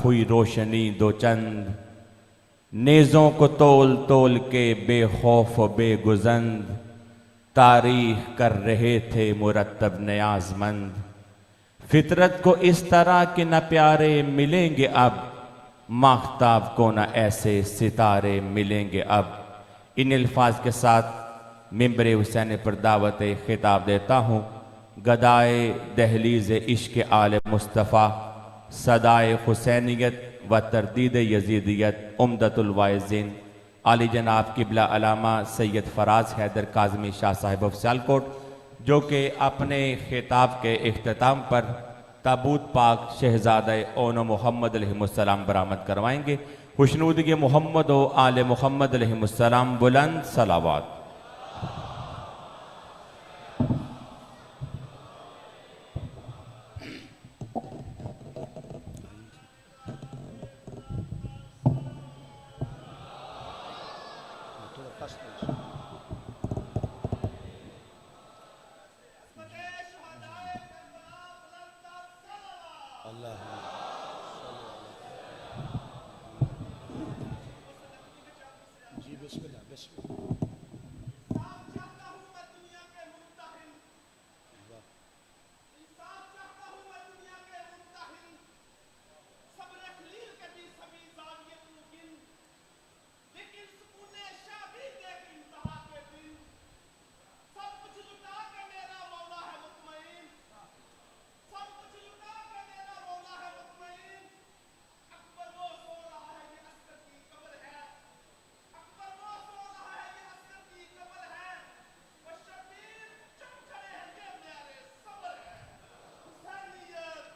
हुई रोशनी दो चंद, नेज़ों को तोल तोल के बेखौफ बेगुजंद, तारीख कर रहे थे मुरत्तब न्याज़मंद। फितरत को इस तरह के न प्यारे मिलेंगे अब, माख्ताब को न ऐसे सितारे मिलेंगे अब। इन अल्फाज के साथ मिंबर हुसैन पर दावत खिताब देता हूँ। गदाए दहलीज़ इश्क़ आले मुस्तफ़ा, सदाए हुसैनियत व तरदीद यजीदियत, उम्दतुल वाइज़ीन, आली जनाब किबला अलामा सैयद फराज हैदर काज़मी शाह साहिब ऑफ सियालकोट, जो कि अपने खिताब के इख्तिताम पर ताबूत पाक शहज़ादा ओन मोहम्मद अलैहिस्सलाम बरामद करवाएंगे। खुशनूदगी मोहम्मद व आले मोहम्मद अलैहिस्सलाम, बुलंद सलावत।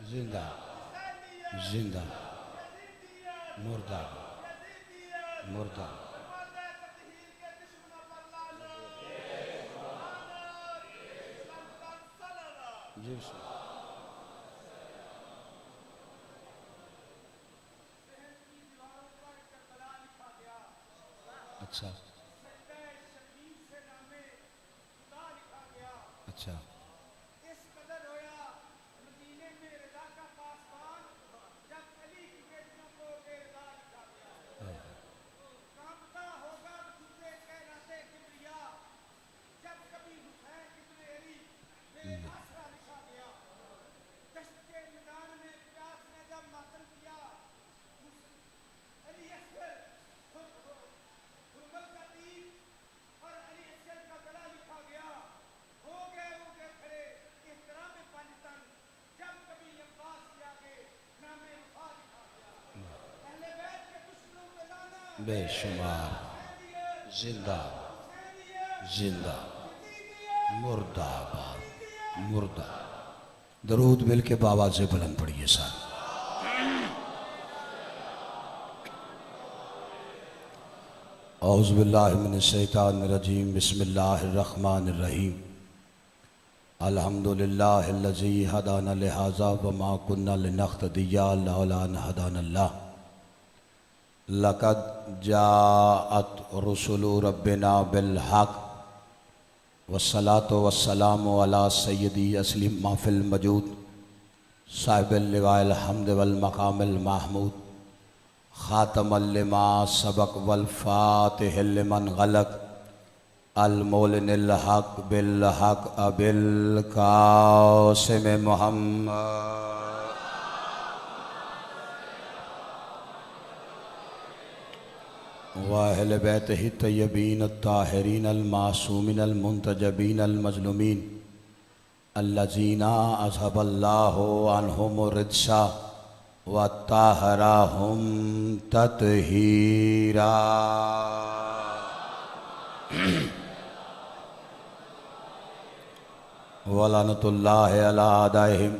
जिंदा जिंदा मुर्दा मुर्दा। जी अच्छा अच्छा बेशुमार जिंदा जिंदा मुर्दाबाद मुर्दा। दरूद मिल के बाबा से बुलंद पड़िए सर। औज़ु बिल्लाहि मिनश शैतानिर रजीम, बिस्मिल्लाहिर रहमानिर रहीम। अल्हम्दुलिल्लाहिल्लज़ी हदाना लिहाज़ा व मा कुन्ना लिनख्तदिया लौला अन हदानल्लाह। लक़द जाअत रुसुलु रब्बिना बिल हक़ वस्सलातु वस्सलामु अला सय्यदी अस्लिम माफिल मजूद साहिबिल लिवाइल हम्द वल मकामिल महमूद ख़ातमल लिमा सबक वल फ़ातिहिल लिमन गलक अल मौलिनिल हक़ बिल हक़ अबिल कासिम मुहम्मद वाहिल बैतहि तय्यबीन अत्ताहिरीन अलमासूमीन अलमुंतजबीन अलमज़लूमीन अल्लज़ीना अज़हबल्लाहु अन्हुम रिज्सा व ताहराहुम तत्हीरा। वलानतुल्लाहि अला आदाइहिम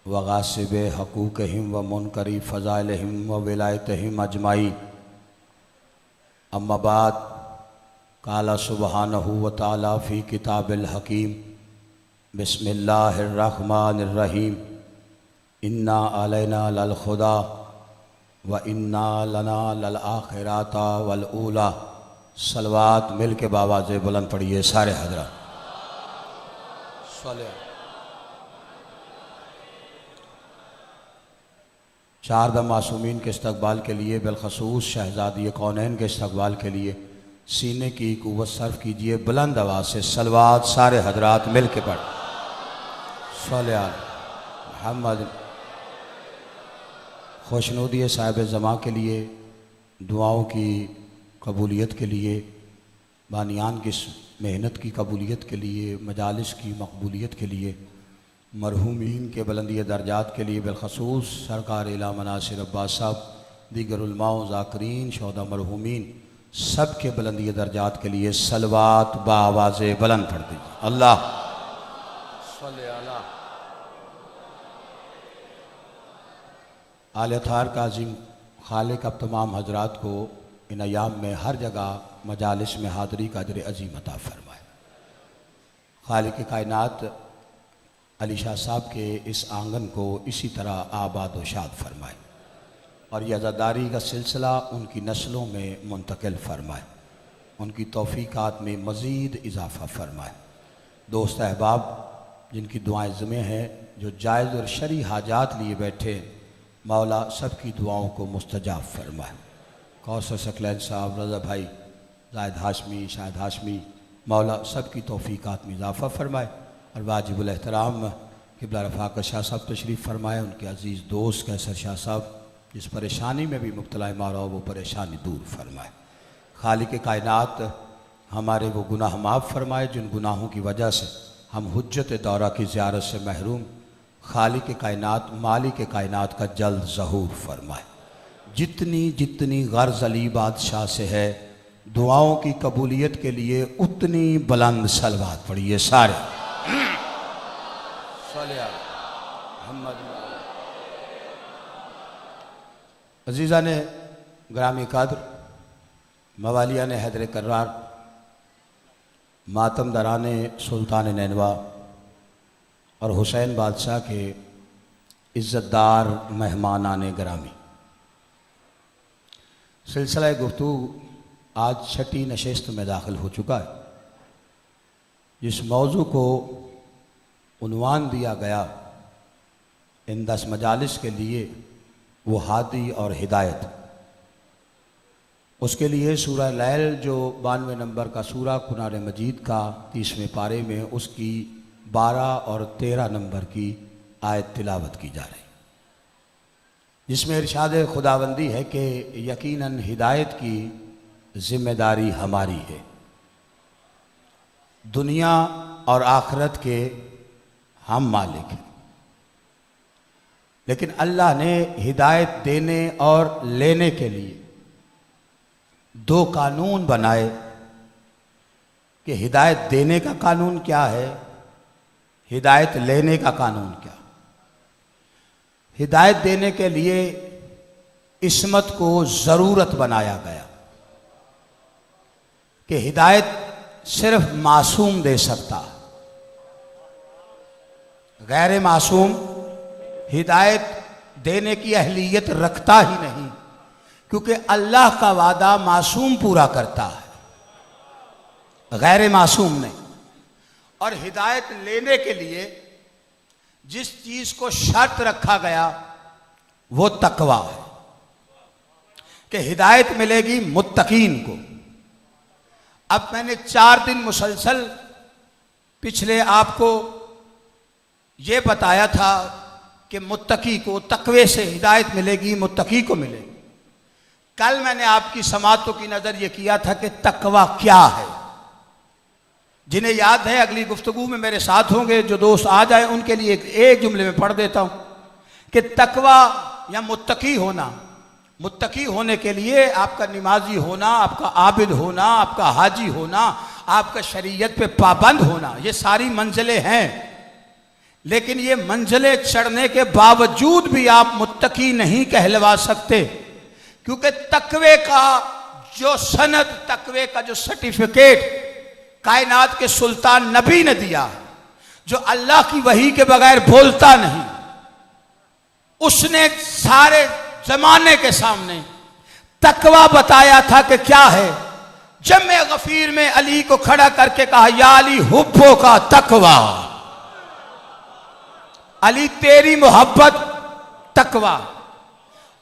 व गासिबि हक़ूक़िहिम व मुनकरी फ़ज़ाइलिहिम व विलायतिहिम अजमाईन। अम्मा बाद काला सुब्हानहू व तआला फ़ी किताबिल हकीम बिस्मिल्लाहिर रहमानिर रहीम। इन्ना अलैना लल खुदा व इन्ना लना लल आखिराता वल ऊला। सलवात मिल के बाबा से बुलंद पड़िए सारे हजरा। चारदा मासूमीन के इस्तकबाल के लिए, बिलखसूस शहजादी कौनैन के इस्तकबाल के लिए सीने की कुव्वत सर्फ कीजिए। बुलंद आवाज़ से सलवात सारे हजरात मिल के पढ़ सल्ले अला मुहम्मद। खुशनुदी साहिब ज़मा के लिए, दुआओं की कबूलियत के लिए, बानियान की मेहनत की कबूलियत के लिए, मजालिस की मकबूलियत के लिए, मरहूमीन के बुलंदी दर्जात के लिए, बिलखसूस सरकार इला मनासिर अब्बास साहब, दीगर उलमाओं ज़ाकरीन शोहदा मरहूमीन सब के बुलंदी दर्जात के लिए सलवात बावाज़ बुलंद पढ़ दीजिए। अल्लाह सल्ले अला आले थार का अज़ीम खालिक अब तमाम हजरात को इन अयाम में हर जगह मजालिस में हाज़री का अजर अज़ीम अता फरमाए। खालिक कायनात अली शाह साहब के इस आंगन को इसी तरह आबाद व शाद फरमाए और यह अज़ादारी का सिलसिला उनकी नस्लों में मुंतकिल फरमाए, उनकी तौफ़ीक़ात में मज़ीद इजाफ़ा फरमाए। दोस्त अहबाब जिनकी दुआएं ज़िम्मे हैं, जो जायज़ और शरई हाजात लिए बैठे, मौला सब की दुआओं को मुस्तजाब फरमाए। कौसर सकलैन साहब, रज़ा भाई, जायद हाशमी, शाहिद हाशमी, मौला सब की तौफ़ीक़ात में इजाफ़ा फरमाए और वाजिबुल एहतराम क़िबला रफ़ाक़त शाह साहब तशरीफ़ फरमाए। उनके अज़ीज़ दोस्त कैसर शाह साहब जिस परेशानी में भी मुब्तला मारा हो वो परेशानी दूर फरमाए। खालिक कायनात हमारे वो गुनाह माफ़ फरमाए जिन गुनाहों की वजह से हम हुज्जत दौरा की ज़ियारत से महरूम। खालिक कायनात मालिक कायनात का जल्द ज़हूर फरमाए। जितनी जितनी गर्ज़ अली बादशाह से है, दुआओं की कबूलियत के लिए उतनी बुलंद सलवात पढ़िए सारे। अजीज़ा ने ग्रामी कद्र, मवालिया ने हैदर कर्रार, मातम दराने सुल्तान नैनवा और हुसैन बादशाह के इज़्ज़तदार मेहमानाने ग्रामी, सिलसिला गुफ्तगू आज छठी नशिस्त में दाखिल हो चुका है। जिस मौजू को उन्वान दिया गया इन 10 मजालिस के लिए वो हादी और हिदायत, उसके लिए सूरह लैल जो 92 नंबर का सूरा कुरान मजीद का 30वें पारे में उसकी 12 और 13 नंबर की आयत तिलावत की जा रही, जिसमें इरशाद खुदाबंदी है कि यकीनन हिदायत की जिम्मेदारी हमारी है, दुनिया और आखिरत के हम मालिक हैं। लेकिन अल्लाह ने हिदायत देने और लेने के लिए 2 कानून बनाए कि हिदायत देने का कानून क्या है, हिदायत लेने का कानून क्या। हिदायत देने के लिए इस्मत को ज़रूरत बनाया गया कि हिदायत सिर्फ मासूम दे सकता है, गैर मासूम हिदायत देने की अहलियत रखता ही नहीं, क्योंकि अल्लाह का वादा मासूम पूरा करता है, गैर मासूम नहीं। और हिदायत लेने के लिए जिस चीज को शर्त रखा गया वो तकवा है कि हिदायत मिलेगी मुत्तकीन को। अब मैंने 4 दिन मुसलसल पिछले आपको ये बताया था कि मुत्तकी को तकवे से हिदायत मिलेगी, मुत्तकी को मिलेगी। कल मैंने आपकी समातों की नजर ये किया था कि तकवा क्या है। जिन्हें याद है अगली गुफ्तगू में मेरे साथ होंगे, जो दोस्त आ जाए उनके लिए एक जुमले में पढ़ देता हूं कि तकवा या मुत्तकी होना, मुत्तकी होने के लिए आपका नमाजी होना, आपका आबिद होना, आपका हाजी होना, आपका शरीयत पे पाबंद होना, ये सारी मंजिलें हैं। लेकिन ये मंजिलें चढ़ने के बावजूद भी आप मुत्तकी नहीं कहलवा सकते, क्योंकि तकवे का जो सनद, तकवे का जो सर्टिफिकेट कायनात के सुल्तान नबी ने दिया, जो अल्लाह की वही के बगैर बोलता नहीं, उसने सारे जमाने के सामने तकवा बताया था कि क्या है। जम्मे गफीर में अली को खड़ा करके कहा, या अली हुब्बो का तकवा, अली तेरी मोहब्बत तकवा।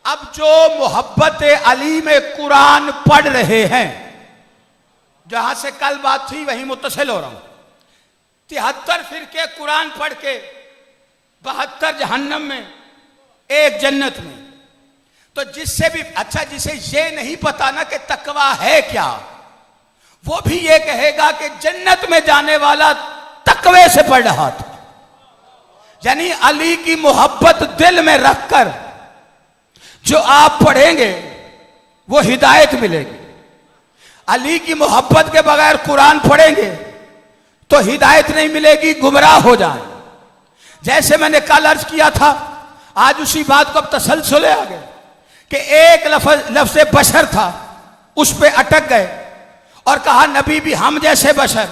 अब जो मोहब्बत अली में कुरान पढ़ रहे हैं, जहां से कल बात थी वहीं मुत्तसिल हो रहा हूं। 73 फिरके कुरान पढ़ के 72 जहन्नम में, एक जन्नत में। तो जिससे भी अच्छा, जिसे ये नहीं पता ना कि तकवा है क्या, वो भी ये कहेगा कि जन्नत में जाने वाला तकवे से पढ़ रहा था। यानी अली की मोहब्बत दिल में रखकर जो आप पढ़ेंगे वो हिदायत मिलेगी। अली की मोहब्बत के बगैर कुरान पढ़ेंगे तो हिदायत नहीं मिलेगी, गुमराह हो जाए। जैसे मैंने कल अर्ज किया था, आज उसी बात को अब तसलसल आ गए कि एक लफ्ज़ बशर था, उस पे अटक गए और कहा नबी भी हम जैसे बशर,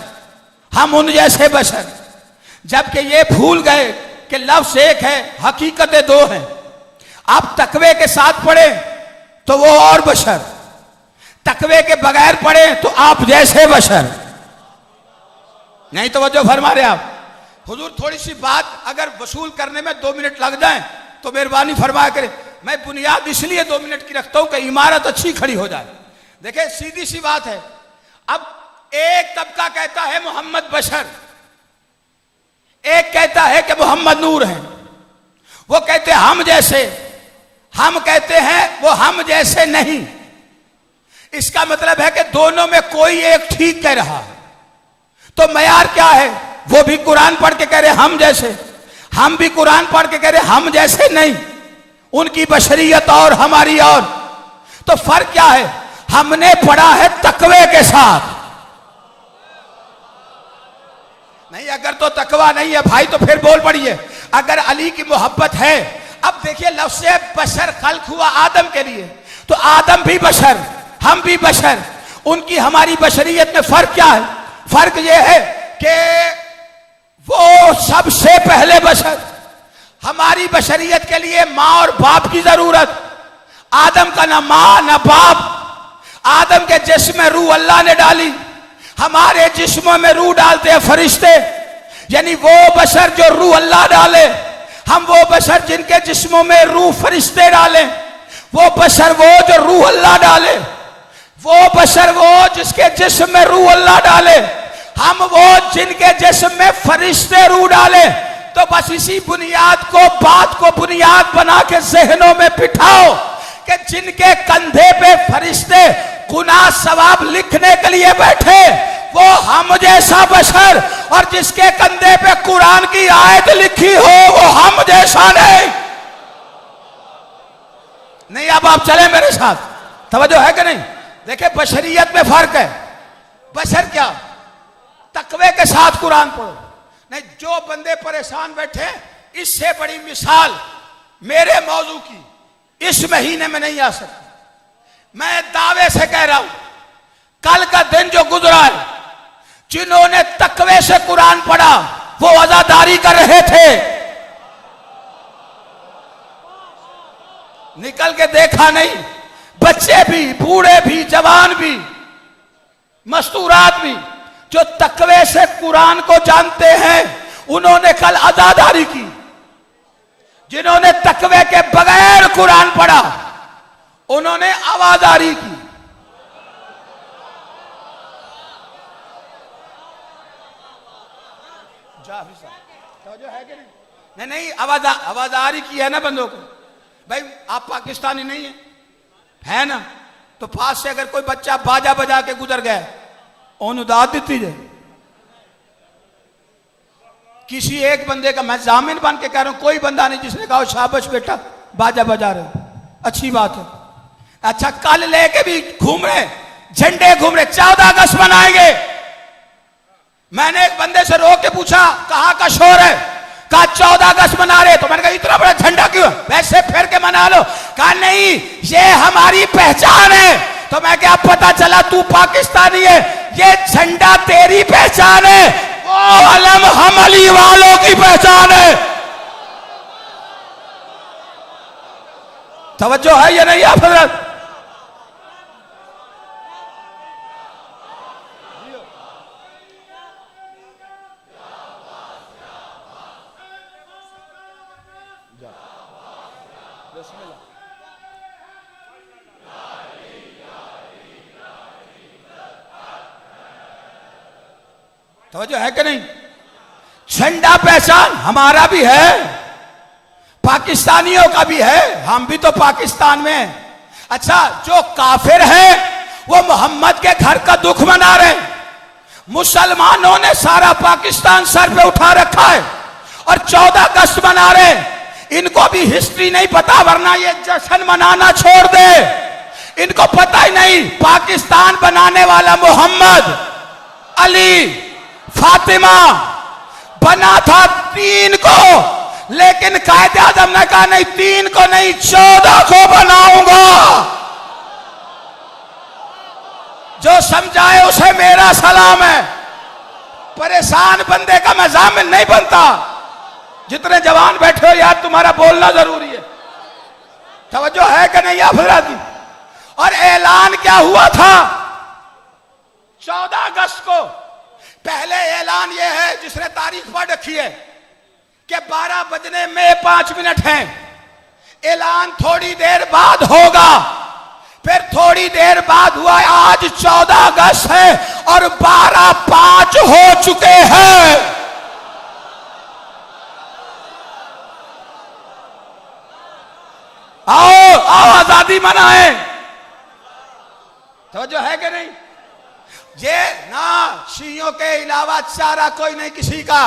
हम उन जैसे बशर। जबकि ये भूल गए कि लफ्ज़ एक है, हकीकतें दो हैं। आप तकवे के साथ पढ़े तो वो और बशर, तकवे के बगैर पढ़े तो आप जैसे बशर। नहीं तवज्जो फरमा रहे आप? हुजूर थोड़ी सी बात अगर वसूल करने में 2 मिनट लग जाए तो मेहरबानी फरमाया करें। मैं बुनियाद इसलिए 2 मिनट की रखता हूं कि इमारत अच्छी खड़ी हो जाए। देखिए सीधी सी बात है, अब एक तबका कहता है मोहम्मद बशर, एक कहता है कि मोहम्मद नूर है। वो कहते हैं हम जैसे, हम कहते हैं वो हम जैसे नहीं। इसका मतलब है कि दोनों में कोई एक ठीक कह रहा है। तो मयार क्या है? वो भी कुरान पढ़ के कह रहे हम जैसे, हम भी कुरान पढ़ के कह रहे हम जैसे नहीं। उनकी बशरियत और हमारी और। तो फर्क क्या है? हमने पढ़ा है तकवे के साथ। नहीं, अगर तो तकवा नहीं है भाई तो फिर बोल पड़िए। अगर अली की मोहब्बत है, अब देखिए लफ्ज़ बशर खल्क हुआ आदम के लिए, तो आदम भी बशर, हम भी बशर। उनकी हमारी बशरियत में फर्क क्या है? फर्क यह है कि वो सबसे पहले बशर। हमारी बशरियत के लिए माँ और बाप की जरूरत। आदम का ना माँ ना बाप। आदम के जिस्म में रूह अल्लाह ने डाली, हमारे जिस्मों में रूह डालते हैं फरिश्ते। यानी वो बशर जो रूह अल्लाह डाले, हम वो बशर जिनके जिस्मों में रूह फरिश्ते डाले। वो बशर वो जो रूह अल्लाह डाले, वो बशर वो जिसके जिस्म में रूह अल्लाह डाले, हम वो जिनके जिस्म में फरिश्ते रूह डाले। तो बस इसी बुनियाद को, बात को बुनियाद बना के जहनों में बिठाओ कि जिनके कंधे पे फरिश्ते गुनाह सवाब लिखने के लिए बैठे, वो हम जैसा बशर, और जिसके कंधे पे कुरान की आयत लिखी हो वो हम जैसा नहीं। नहीं, अब आप चले मेरे साथ, तवज्जो है कि नहीं? देखिए बशरियत में फर्क है। बशर क्या? तकवे के साथ कुरान पढ़ो। नहीं, जो बंदे परेशान बैठे, इससे बड़ी मिसाल मेरे मौजू की इस महीने में नहीं आ सकती। मैं दावे से कह रहा हूं, कल का दिन जो गुजरा है, जिन्होंने तकवे से कुरान पढ़ा वो अज़ादारी कर रहे थे। निकल के देखा नहीं, बच्चे भी, बूढ़े भी, जवान भी, मस्तूरात भी, जो तकवे से कुरान को जानते हैं उन्होंने कल अज़ादारी की। जिन्होंने तकवे के बगैर कुरान पढ़ा उन्होंने आवाज़दारी की। जो है कि नहीं? नहीं, आवाज़दारी की है ना बंदों को। भाई आप पाकिस्तानी नहीं है ना? तो पास से अगर कोई बच्चा बाजा बजा के गुजर गया, ओन दाद दी जाए। किसी एक बंदे का मैं जामिन बन के कह रहा हूं, कोई बंदा नहीं जिसने कहा शाबाश बेटा बाजा बजा रहे, अच्छी बात है। अच्छा, कल लेके भी घूम रहे, झंडे घूम रहे, 14 अगस्त मनाएंगे। मैंने एक बंदे से रोक के पूछा कहां का शोर है? कहा 14 अगस्त मना रहे। तो मैंने कहा इतना बड़ा झंडा क्यों? वैसे फिर के मना लो। कहा नहीं, ये हमारी पहचान है। तो मैं क्या पता चला तू पाकिस्तानी है? ये झंडा तेरी पहचान है, वो अलम हम अली वालों की पहचान है। तवज्जो है या नहीं आप हजरत? तो जो है कि नहीं, झंडा पहचान हमारा भी है, पाकिस्तानियों का भी है, हम भी तो पाकिस्तान में हैं। अच्छा, जो काफिर है वो मोहम्मद के घर का दुख मना रहे, मुसलमानों ने सारा पाकिस्तान सर पे उठा रखा है और 14 अगस्त मना रहे। इनको भी हिस्ट्री नहीं पता, वरना ये जश्न मनाना छोड़ दे। इनको पता ही नहीं पाकिस्तान बनाने वाला मोहम्मद, अली, फातिमा बना था 3 को, लेकिन कायदे आजम ने कहा नहीं, 3 को नहीं 14 को बनाऊंगा। जो समझाए उसे मेरा सलाम है। परेशान बंदे का मैं जामिन नहीं बनता। जितने जवान बैठे हो यार, तुम्हारा बोलना जरूरी है। तवज्जो है कि नहीं हजरात? और ऐलान क्या हुआ था 14 अगस्त को? पहले ऐलान यह है, जिसने तारीख पढ़ रखी है, कि 12 बजने में 5 मिनट हैं। ऐलान थोड़ी देर बाद होगा, फिर थोड़ी देर बाद हुआ। आज 14 अगस्त है और 12:05 हो चुके हैं। आओ आओ आजादी मनाएं। तो जो है कि नहीं, ये ना शियों के अलावा चारा कोई नहीं किसी का।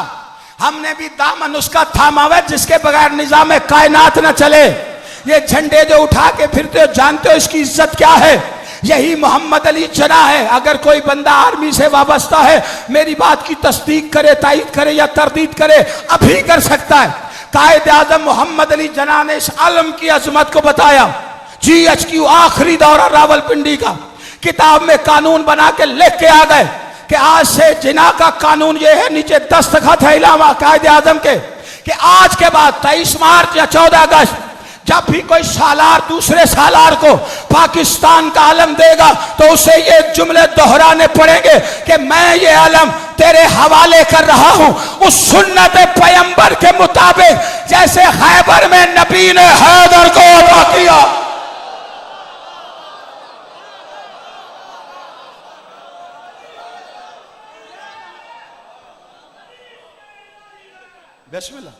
हमने भी दामन उसका थामा हुआ जिसके बगैर निजाम कायनात न चले। ये झंडे जो उठा के फिरते हो, जानते हो इसकी इज्जत क्या है? यही मोहम्मद अली जना है। अगर कोई बंदा आर्मी से वाबस्ता है, मेरी बात की तस्दीक करे, तायीद करे या तरदीद करे, अभी कर सकता है। कायदे आजम मोहम्मद अली जना ने इस आलम की अजमत को बताया। GHQ आखिरी दौरा रावलपिंडी का, किताब में कानून बना के लिख के आ गए कि आज से जिना का कानून ये है, नीचे दस्तखत है इलामा कायदे आजम के, कि आज के बाद 23 मार्च या 14 अगस्त जब भी कोई सालार दूसरे सालार को पाकिस्तान का आलम देगा, तो उसे ये जुमले दोहराने पड़ेंगे कि मैं ये आलम तेरे हवाले कर रहा हूं उस सुन्नत पैगंबर के मुताबिक जैसे खैबर में नबी ने हैदर को अदा किया। बिस्मिल्लाह।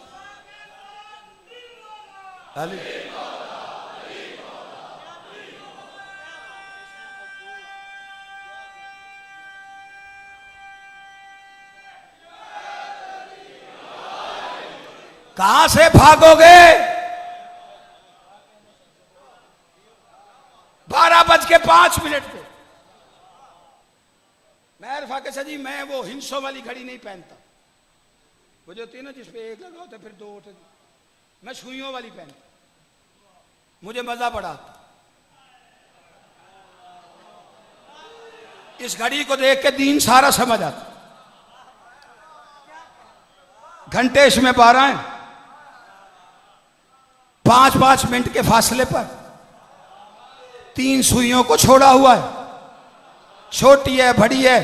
कहां से भागोगे? 12:05 पे। मैं फाके सजी, मैं वो हिंसों वाली घड़ी नहीं पहनता, वो जो होती है ना जिसपे 1 लगा होता है फिर 2 होते। मैं सुइयों वाली पहनता, मुझे मजा बड़ा आता। इस घड़ी को देख के दीन सारा समझ आता। घंटे इसमें 12 हैं, 5-5 मिनट के फासले पर 3 सुइयों को छोड़ा हुआ है। छोटी है, बड़ी है,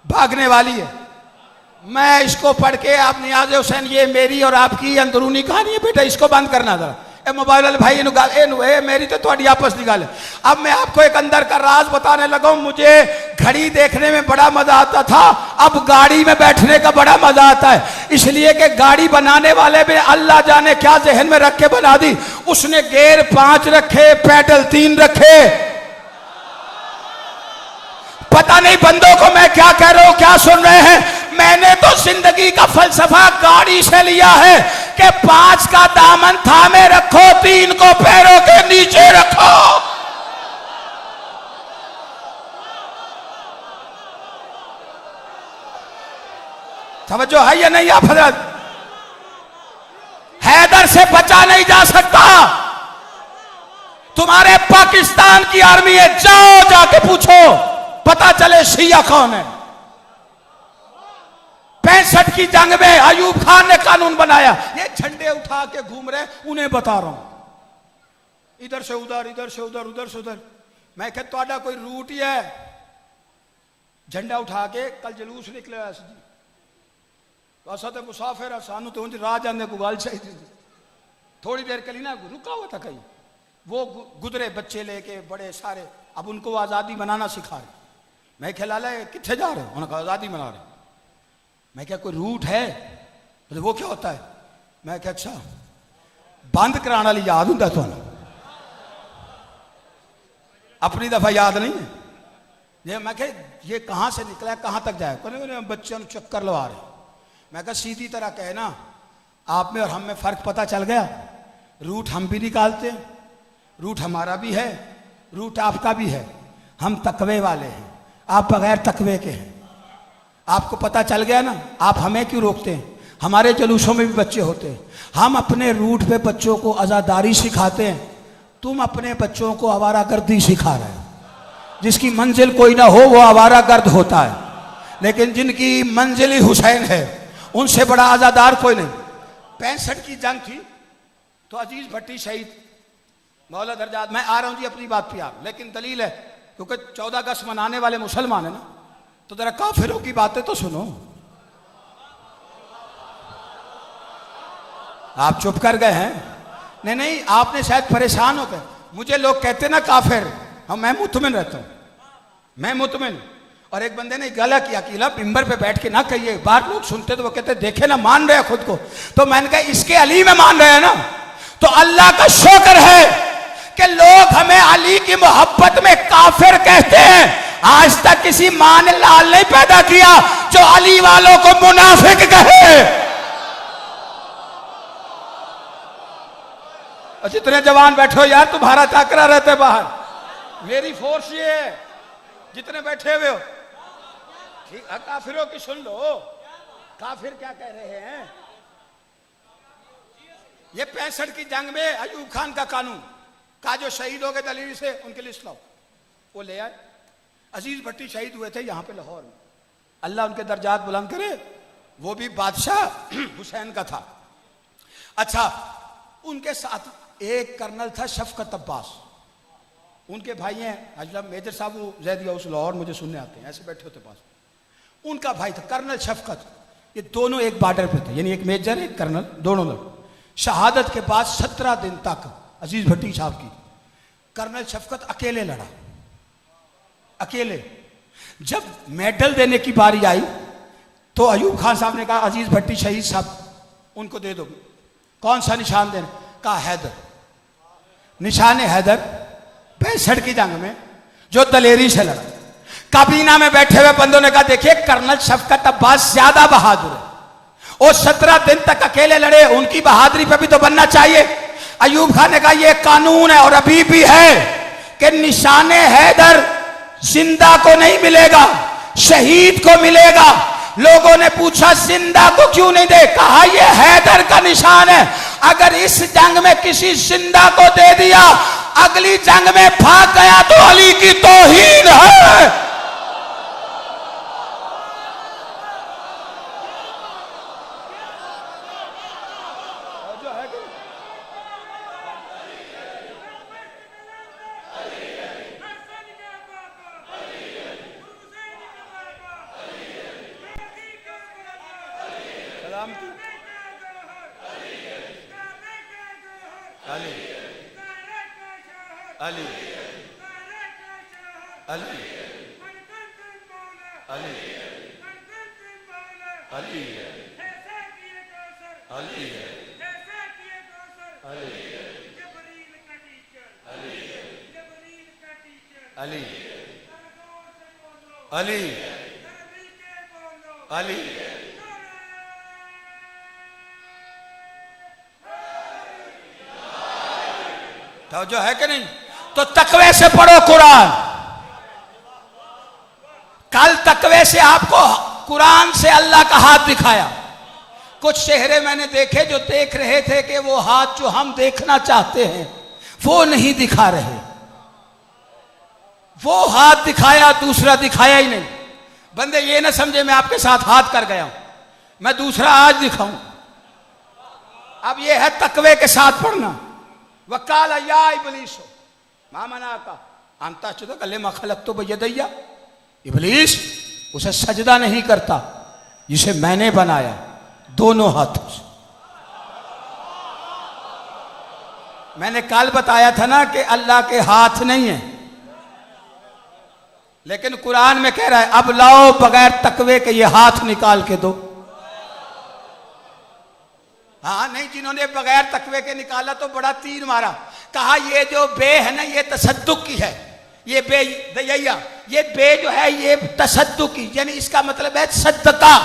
भागने वाली है। मैं इसको पढ़ के, आप नियाज़ हुसैन, ये मेरी और आपकी अंदरूनी कहानी है बेटा, इसको बंद करना जरा। ए मोबाइल वाले भाई, मेरी तो थोड़ी आपस की गाल है। अब मैं आपको एक अंदर का राज बताने लगा हूं। मुझे घड़ी देखने में बड़ा मजा आता था, अब गाड़ी में बैठने का बड़ा मजा आता है। इसलिए कि गाड़ी बनाने वाले में अल्लाह जाने क्या जहन में रख के बना दी। उसने गेयर 5 रखे, पैडल 3 रखे। पता नहीं बंदों को मैं क्या कह रहा हूं, क्या सुन रहे हैं। मैंने तो जिंदगी का फलसफा गाड़ी से लिया है कि 5 का दामन थामे रखो, 3 को पैरों के नीचे रखो। समझो है या नहीं आप हजरत? हैदर से बचा नहीं जा सकता। तुम्हारे पाकिस्तान की आर्मी है, जाओ जाके पूछो, पता चले शिया कौन है। 65 की जंग में अयूब खान ने कानून बनाया। ये झंडे उठा के घूम रहे, उन्हें बता रहा हूं, इधर से उधर, इधर से उधर, उधर से उधर। मैं कह तुहाडा कोई रूट ही है? झंडा उठा के कल जलूस निकले जी, असा तो मुसाफिर सानू तो राह जाने को गल चाहिए। थोड़ी देर के लिए ना रुका हुआ था कहीं, वो गुजरे बच्चे लेके बड़े सारे, अब उनको आज़ादी बनाना सिखा रहे। मैं ख्याल कितने जा रहे, उन्होंने कहा आज़ादी बना रहे। मैं क्या कोई रूट है? बोले वो क्या होता है? मैं क्या अच्छा बंद कराने वाली याद होता तुम? अपनी दफा याद नहीं है ये? मैं क्या ये कहाँ से निकला, कहाँ तक जाए? कोने बच्चों को चक्कर लगा रहे। मैं क्या सीधी तरह कहे ना, आप में और हम में फर्क पता चल गया। रूट हम भी निकालते हैं, रूट हमारा भी है, रूट आपका भी है। हम तकवे वाले हैं, आप बगैर तकवे के हैं। आपको पता चल गया ना, आप हमें क्यों रोकते हैं? हमारे जुलूसों में भी बच्चे होते हैं। हम अपने रूट पे बच्चों को आज़ादारी सिखाते हैं, तुम अपने बच्चों को आवारागर्दी सिखा रहे हो। जिसकी मंजिल कोई ना हो वो आवारागर्द होता है, लेकिन जिनकी मंजिल ही हुसैन है उनसे बड़ा आज़ादार कोई नहीं। 65 की जंग थी तो अजीज भट्टी शहीद, मौला दर्जात। मैं आ रहा हूं जी अपनी बात पे आप, लेकिन दलील है क्योंकि 14 अगस्त मनाने वाले मुसलमान है ना, तो जरा काफिरों की बातें तो सुनो। आप चुप कर गए हैं? नहीं नहीं, आपने शायद परेशान हो गए। मुझे लोग कहते ना काफिर, हम मैं मुतमिन रहता हूं, मैं मुतमिन। और एक बंदे ने गला किया कि मिंबर पे बैठ के ना कहिए, बाहर लोग सुनते तो वो कहते देखे ना मान रहे खुद को। तो मैंने कहा इसके अली में मान रहे हैं ना, तो अल्लाह का शुक्र है कि लोग हमें अली की मोहब्बत में काफिर कहते हैं। आज तक किसी मां ने लाल नहीं पैदा किया जो अली वालों को मुनाफिक कहे। जितने जवान बैठे हो यार, तुम्हारा चाकरा रहते बाहर, मेरी फोर्स ये है। जितने बैठे हुए हो ठीक, काफिरों की सुन लो, काफिर क्या कह रहे हैं। ये 65 की जंग में अयूब खान का कानून का जो शहीद हो गए दलील से, उनके लिस्ट लाओ, वो ले आए। अजीज भट्टी शहीद हुए थे यहाँ पे लाहौर में, अल्लाह उनके दर्जात बुलंद करे। वो भी बादशाह हुसैन का था। अच्छा, उनके साथ एक कर्नल था शफकत अब्बास, उनके भाई हैं अजला मेजर साहब, वो जैद गौस लाहौर मुझे सुनने आते हैं, ऐसे बैठे होते पास। उनका भाई था कर्नल शफकत। ये दोनों एक बॉर्डर पे थे, यानी एक मेजर एक कर्नल, दोनों लोग। शहादत के बाद 17 दिन तक अजीज भट्टी साहब की कर्नल शफकत अकेले लड़ा, अकेले। जब मेडल देने की बारी आई तो अयूब खान साहब ने कहा अजीज भट्टी शहीद साहब उनको दे दो। कौन सा निशान देना? कहा हैदर, निशान हैदर 65 की जंग में जो दलेरी से लड़ा। काबीना में बैठे हुए बंदों ने कहा देखिए कर्नल शफकत अब्बास ज्यादा बहादुर है, वो 17 दिन तक अकेले लड़े, उनकी बहादुरी पे भी तो बनना चाहिए। अयूब खान ने कहा यह कानून है और अभी भी है कि निशाने हैदर जिंदा को नहीं मिलेगा, शहीद को मिलेगा। लोगों ने पूछा जिंदा को क्यों नहीं दे? कहा यह हैदर का निशान है, अगर इस जंग में किसी जिंदा को दे दिया, अगली जंग में भाग गया तो अली की तौहीन है। अली अली अली अली अली अली अली अली तो जो है कि नहीं? तो तकवे से पढ़ो कुरान। कल तकवे से आपको कुरान से अल्लाह का हाथ दिखाया। कुछ चेहरे मैंने देखे जो देख रहे थे कि वो हाथ जो हम देखना चाहते हैं वो नहीं दिखा रहे, वो हाथ दिखाया, दूसरा दिखाया ही नहीं। बंदे ये ना समझे मैं आपके साथ हाथ कर गया हूं, मैं दूसरा आज दिखाऊं। अब ये है तकवे के साथ पढ़ना। वकाल या इबलीस मामना का अंता चुदा कले मखलक तो बयदैया, इबलीस उसे सजदा नहीं करता जिसे मैंने बनाया दोनों हाथों से। मैंने कल बताया था ना कि अल्लाह के हाथ नहीं है, लेकिन कुरान में कह रहा है अब लाओ बगैर तकवे के ये हाथ निकाल के दो। हाँ नहीं, जिन्होंने बगैर तकवे के निकाला तो बड़ा तीर मारा। कहा ये जो बे है ना ये तसद्दुक की है, ये बे दैया, ये बे जो है ये तसद्दुक की, यानी इसका मतलब है सदका।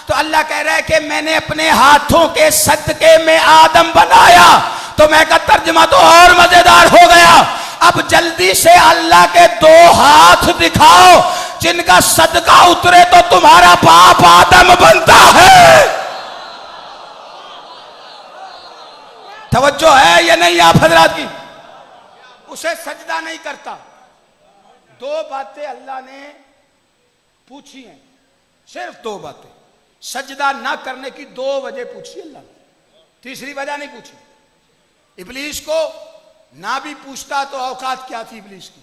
तो अल्लाह कह रहा है कि मैंने अपने हाथों के सदके में आदम बनाया। तो मैं का तर्जुमा तो और मजेदार हो गया। अब जल्दी से अल्लाह के दो हाथ दिखाओ जिनका सदका उतरे तो तुम्हारा बाप आदम बनता है। तवज्जो है या नहीं आप हजरात की? उसे सजदा नहीं करता। दो बातें अल्लाह ने पूछी हैं, सिर्फ दो बातें। सजदा ना करने की दो वजह पूछी अल्लाह ने, तीसरी वजह नहीं पूछी। इब्लीस को ना भी पूछता तो औकात क्या थी इब्लीस की,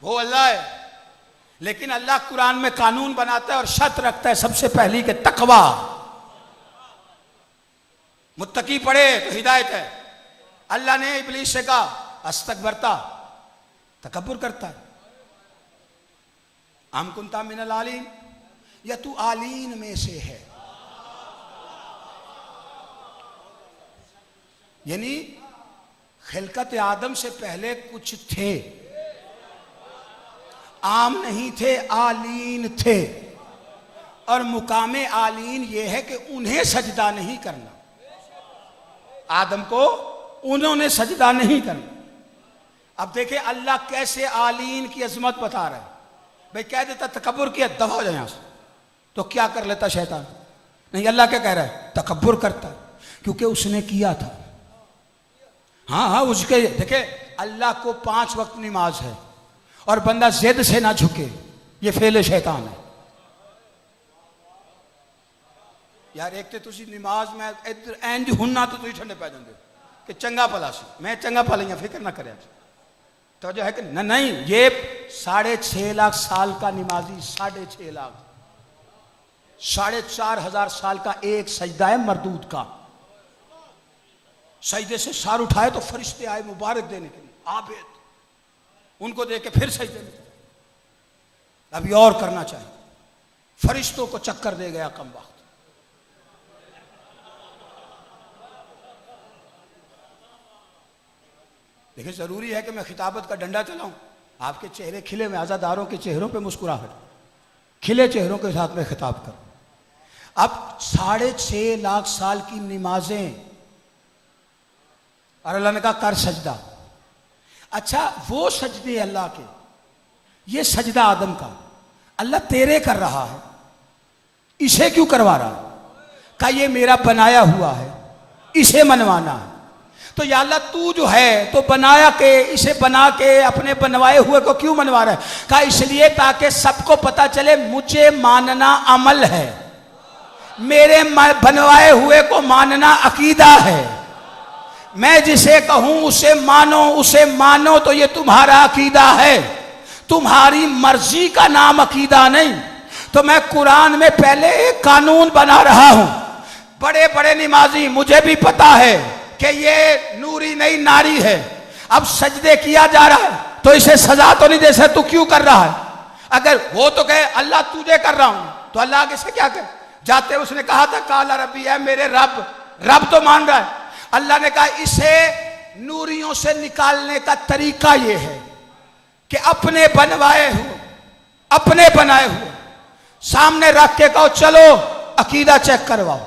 वो अल्लाह है। लेकिन अल्लाह कुरान में कानून बनाता है और शर्त रखता है सबसे पहली के तकवा। मुत्तकी पढ़े तो हिदायत है। अल्लाह ने इब्लीस से कहा अस्तकबरता, तकब्बुर करता है, आम कुंता मिनल आलीन, या तू आलीन में से है। यानी खिलकत आदम से पहले कुछ थे, आम नहीं थे, आलीन थे। और मुकामे आलीन यह है कि उन्हें सजदा नहीं करना, आदम को उन्होंने सजदा नहीं करना। अब देखे अल्लाह कैसे आलीन की अजमत बता रहा है। भाई कह देता तकब्बुर किया, दफा हो जाए यहां से, तो क्या कर लेता शैतान? नहीं, अल्लाह क्या कह रहा है? तकब्बुर करता है क्योंकि उसने किया था। हाँ हाँ, उसके देखे अल्लाह को 5 वक्त नमाज है और बंदा जिद से ना झुके, ये फेले शैतान है। यार एक तो तुझी नमाज में इधर एंज हुन्ना तो तुझी ठंडे पै जाते कि चंगा भला सी, मैं चंगा भला फिक्र ना करे तो जो है कि नहीं, ये 6.5 लाख साल का नमाजी, 6.5 लाख, 4,500 साल का एक सजदा है मरदूद का। सजदे से सार उठाए तो फरिश्ते आए मुबारक देने के लिए, आबिद, उनको देख के फिर सजदे में, अभी और करना चाहिए। फरिश्तों को चक्कर दे गया कम वक्त। देखिए जरूरी है कि मैं खिताबत का डंडा चलाऊं, आपके चेहरे खिले में, आजादारों के चेहरों पे मुस्कुराहट, खिले चेहरों के साथ में खिताब कर। अब 6.5 लाख साल की नमाजें और अल्लाह ने कहा कर सजदा। अच्छा वो सजदे अल्लाह के, ये सजदा आदम का अल्लाह तेरे कर रहा है, इसे क्यों करवा रहा है? कहा ये मेरा बनाया हुआ है, इसे मनवाना है। तो या अल्लाह तू जो है तो बनाया के, इसे बना के अपने बनवाए हुए को क्यों मनवा रहा है? कहा इसलिए ताकि सबको पता चले मुझे मानना अमल है, मेरे बनवाए हुए को मानना अकीदा है। मैं जिसे कहूं उसे मानो तो ये तुम्हारा अकीदा है, तुम्हारी मर्जी का नाम अकीदा नहीं। तो मैं कुरान में पहले एक कानून बना रहा हूं। बड़े बड़े नमाजी, मुझे भी पता है कि ये नूरी नहीं नारी है। अब सजदे किया जा रहा है तो इसे सजा तो नहीं दे सकते, तू क्यों कर रहा है? अगर वो तो कहे अल्लाह तुझे कर रहा हूं, तो अल्लाह आगे से क्या कहे? जाते उसने कहा था काला रब्बी है मेरे रब, रब तो मान रहा है। अल्लाह ने कहा इसे नूरियों से निकालने का तरीका यह है कि अपने बनाए हुए सामने रख के कहो चलो अकीदा चेक करवाओ।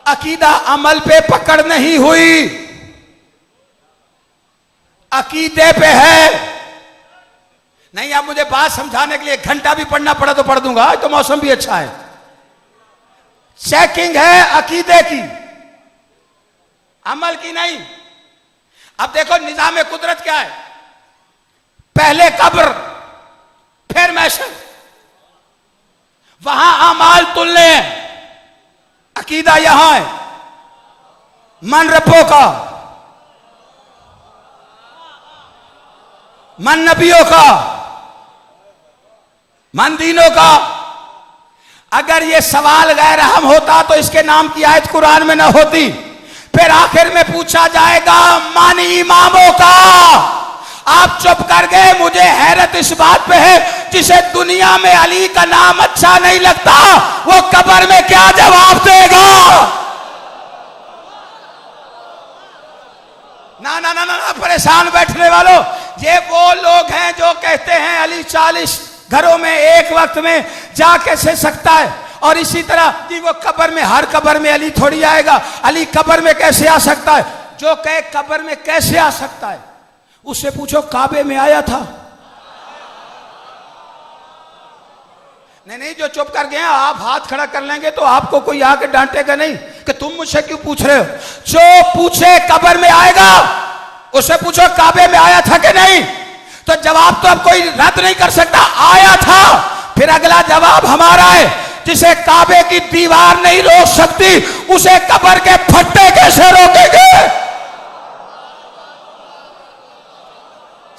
अकीदा अमल पे पकड़ नहीं हुई, अकीदे पे है। नहीं, आप मुझे बात समझाने के लिए 1 घंटा भी पढ़ना पड़ा तो पढ़ दूंगा, तो मौसम भी अच्छा है। चेकिंग है अकीदे की, अमल की नहीं। अब देखो निजाम कुदरत क्या है, पहले कब्र फिर महशर, वहां अमाल तुलने हैं। अकीदा यहां है मन रब्बों का, मन नबियों का, मन दीनों का। अगर ये सवाल गैर अहम होता तो इसके नाम की आयत कुरान में न होती। फिर आखिर में पूछा जाएगा मन इमामों का, आप चुप कर गए। मुझे हैरत इस बात पे है, जिसे दुनिया में अली का नाम अच्छा नहीं लगता, वो कब्र में क्या जवाब देगा? ना ना ना ना, ना परेशान बैठने वालों, ये वो लोग हैं जो कहते हैं अली 40 घरों में एक वक्त में जा कैसे सकता है, और इसी तरह कि वो कब्र में, हर कब्र में अली थोड़ी आएगा, अली कब्र में कैसे आ सकता है? जो कहे कब्र में कैसे आ सकता है, उससे पूछो काबे में आया था। नहीं, जो चुप कर गए हैं, आप हाथ खड़ा कर लेंगे तो आपको कोई आके डांटेगा नहीं कि तुम मुझसे क्यों पूछ रहे हो। जो पूछे कब्र में आएगा, उससे पूछो काबे में आया था कि नहीं, तो जवाब तो अब कोई रद्द नहीं कर सकता, आया था। फिर अगला जवाब हमारा है, जिसे काबे की दीवार नहीं रोक सकती, उसे कब्र के फट्टे कैसे रोकेंगे?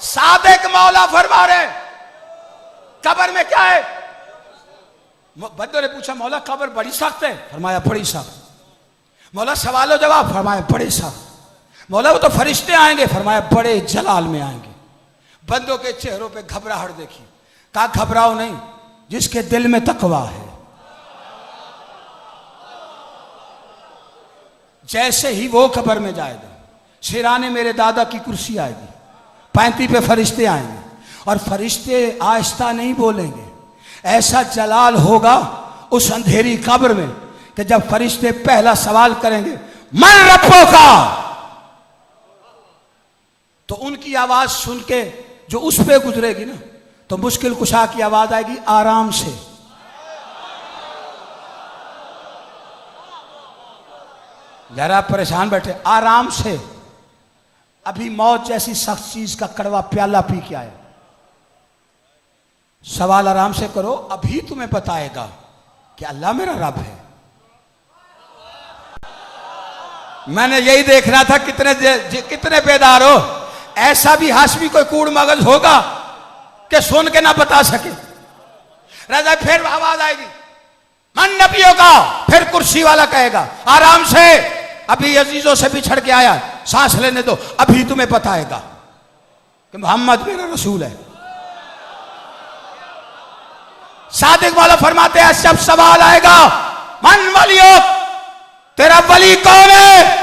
सादिक मौला फरमा रहे, कब्र में क्या है? बंदों ने पूछा मौला कब्र बड़ी सख्त है, फरमाया बड़ी सख्त। मौला सवालो जवाब, फरमाया बड़े सख्त। मौला वो तो फरिश्ते आएंगे, फरमाया बड़े जलाल में आएंगे। बंदों के चेहरों पे घबराहट देखी, कहा घबराओ नहीं, जिसके दिल में तकवा है। जैसे ही वो कब्र में जाएगा, सिराने मेरे दादा की कुर्सी आएगी, पैंती पे फरिश्ते आएंगे, और फरिश्ते आहिस्ता नहीं बोलेंगे। ऐसा जलाल होगा उस अंधेरी कब्र में कि जब फरिश्ते पहला सवाल करेंगे मन रब्बो का, तो उनकी आवाज सुन के जो उस पे गुजरेगी ना, तो मुश्किल कुशा की आवाज आएगी आराम से। जरा परेशान बैठे, आराम से, अभी मौत जैसी सख्त चीज का कड़वा प्याला पी के आए, सवाल आराम से करो, अभी तुम्हें बताएगा कि अल्लाह मेरा रब है। मैंने यही देखना था कितने बेदार हो। ऐसा भी हाशमी कोई कूड़ मगज होगा कि सुन के ना बता सके। राजा फिर आवाज आएगी मन नबियों का, फिर कुर्सी वाला कहेगा आराम से, अभी अजीजों से बिछड़ के आया, सांस लेने दो, अभी तुम्हें बताएगा कि मोहम्मद मेरा रसूल है। सादिक वाला फरमाते हैं जब सवाल आएगा मन वलियो, तेरा वली कौन है?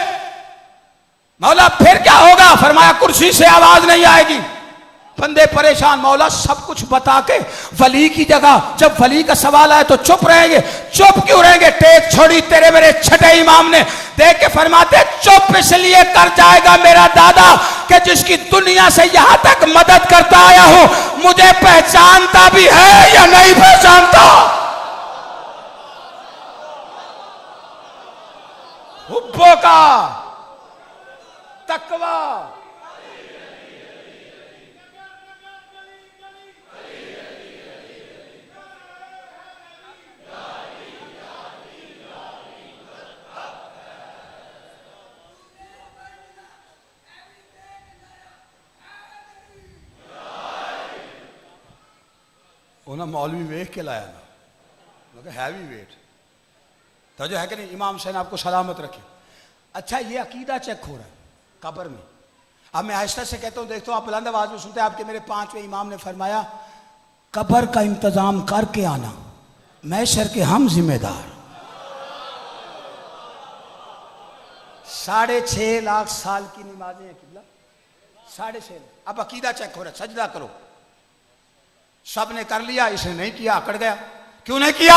मौला फिर क्या होगा? फरमाया कुर्सी से आवाज नहीं आएगी। बंदे परेशान, मौला सब कुछ बता के वली की जगह जब वली का सवाल आए तो चुप रहेंगे। चुप क्यों रहेंगे? टेक छोड़ी तेरे मेरे छठे इमाम ने देख के फरमाते चुप इसलिए कर जाएगा मेरा दादा कि जिसकी दुनिया से यहां तक मदद करता आया हूं, मुझे पहचानता भी है या नहीं पहचानता? हुब्बों का तकवा, उन्हें मौलवी वेख के लाया ना, हैवी वेट तो जो है कि नहीं। इमाम हुसैन आपको सलामत रखे। अच्छा, ये अकीदा चेक हो रहा है कब्र में। अब मैं आहिस्ता से कहता हूं, देखता हूं आप बुलंद आवाज में सुनते हैं। आपके मेरे 5वें इमाम ने फरमाया कब्र का इंतजाम करके आना, मैशर के हम जिम्मेदार। 6.5 लाख साल की नमाजें हैं किबला, 6.5। अब अकीदा चेक हो रहा है, सजदा करो। सब ने कर लिया, इसने नहीं किया, अकड़ गया। क्यों नहीं किया?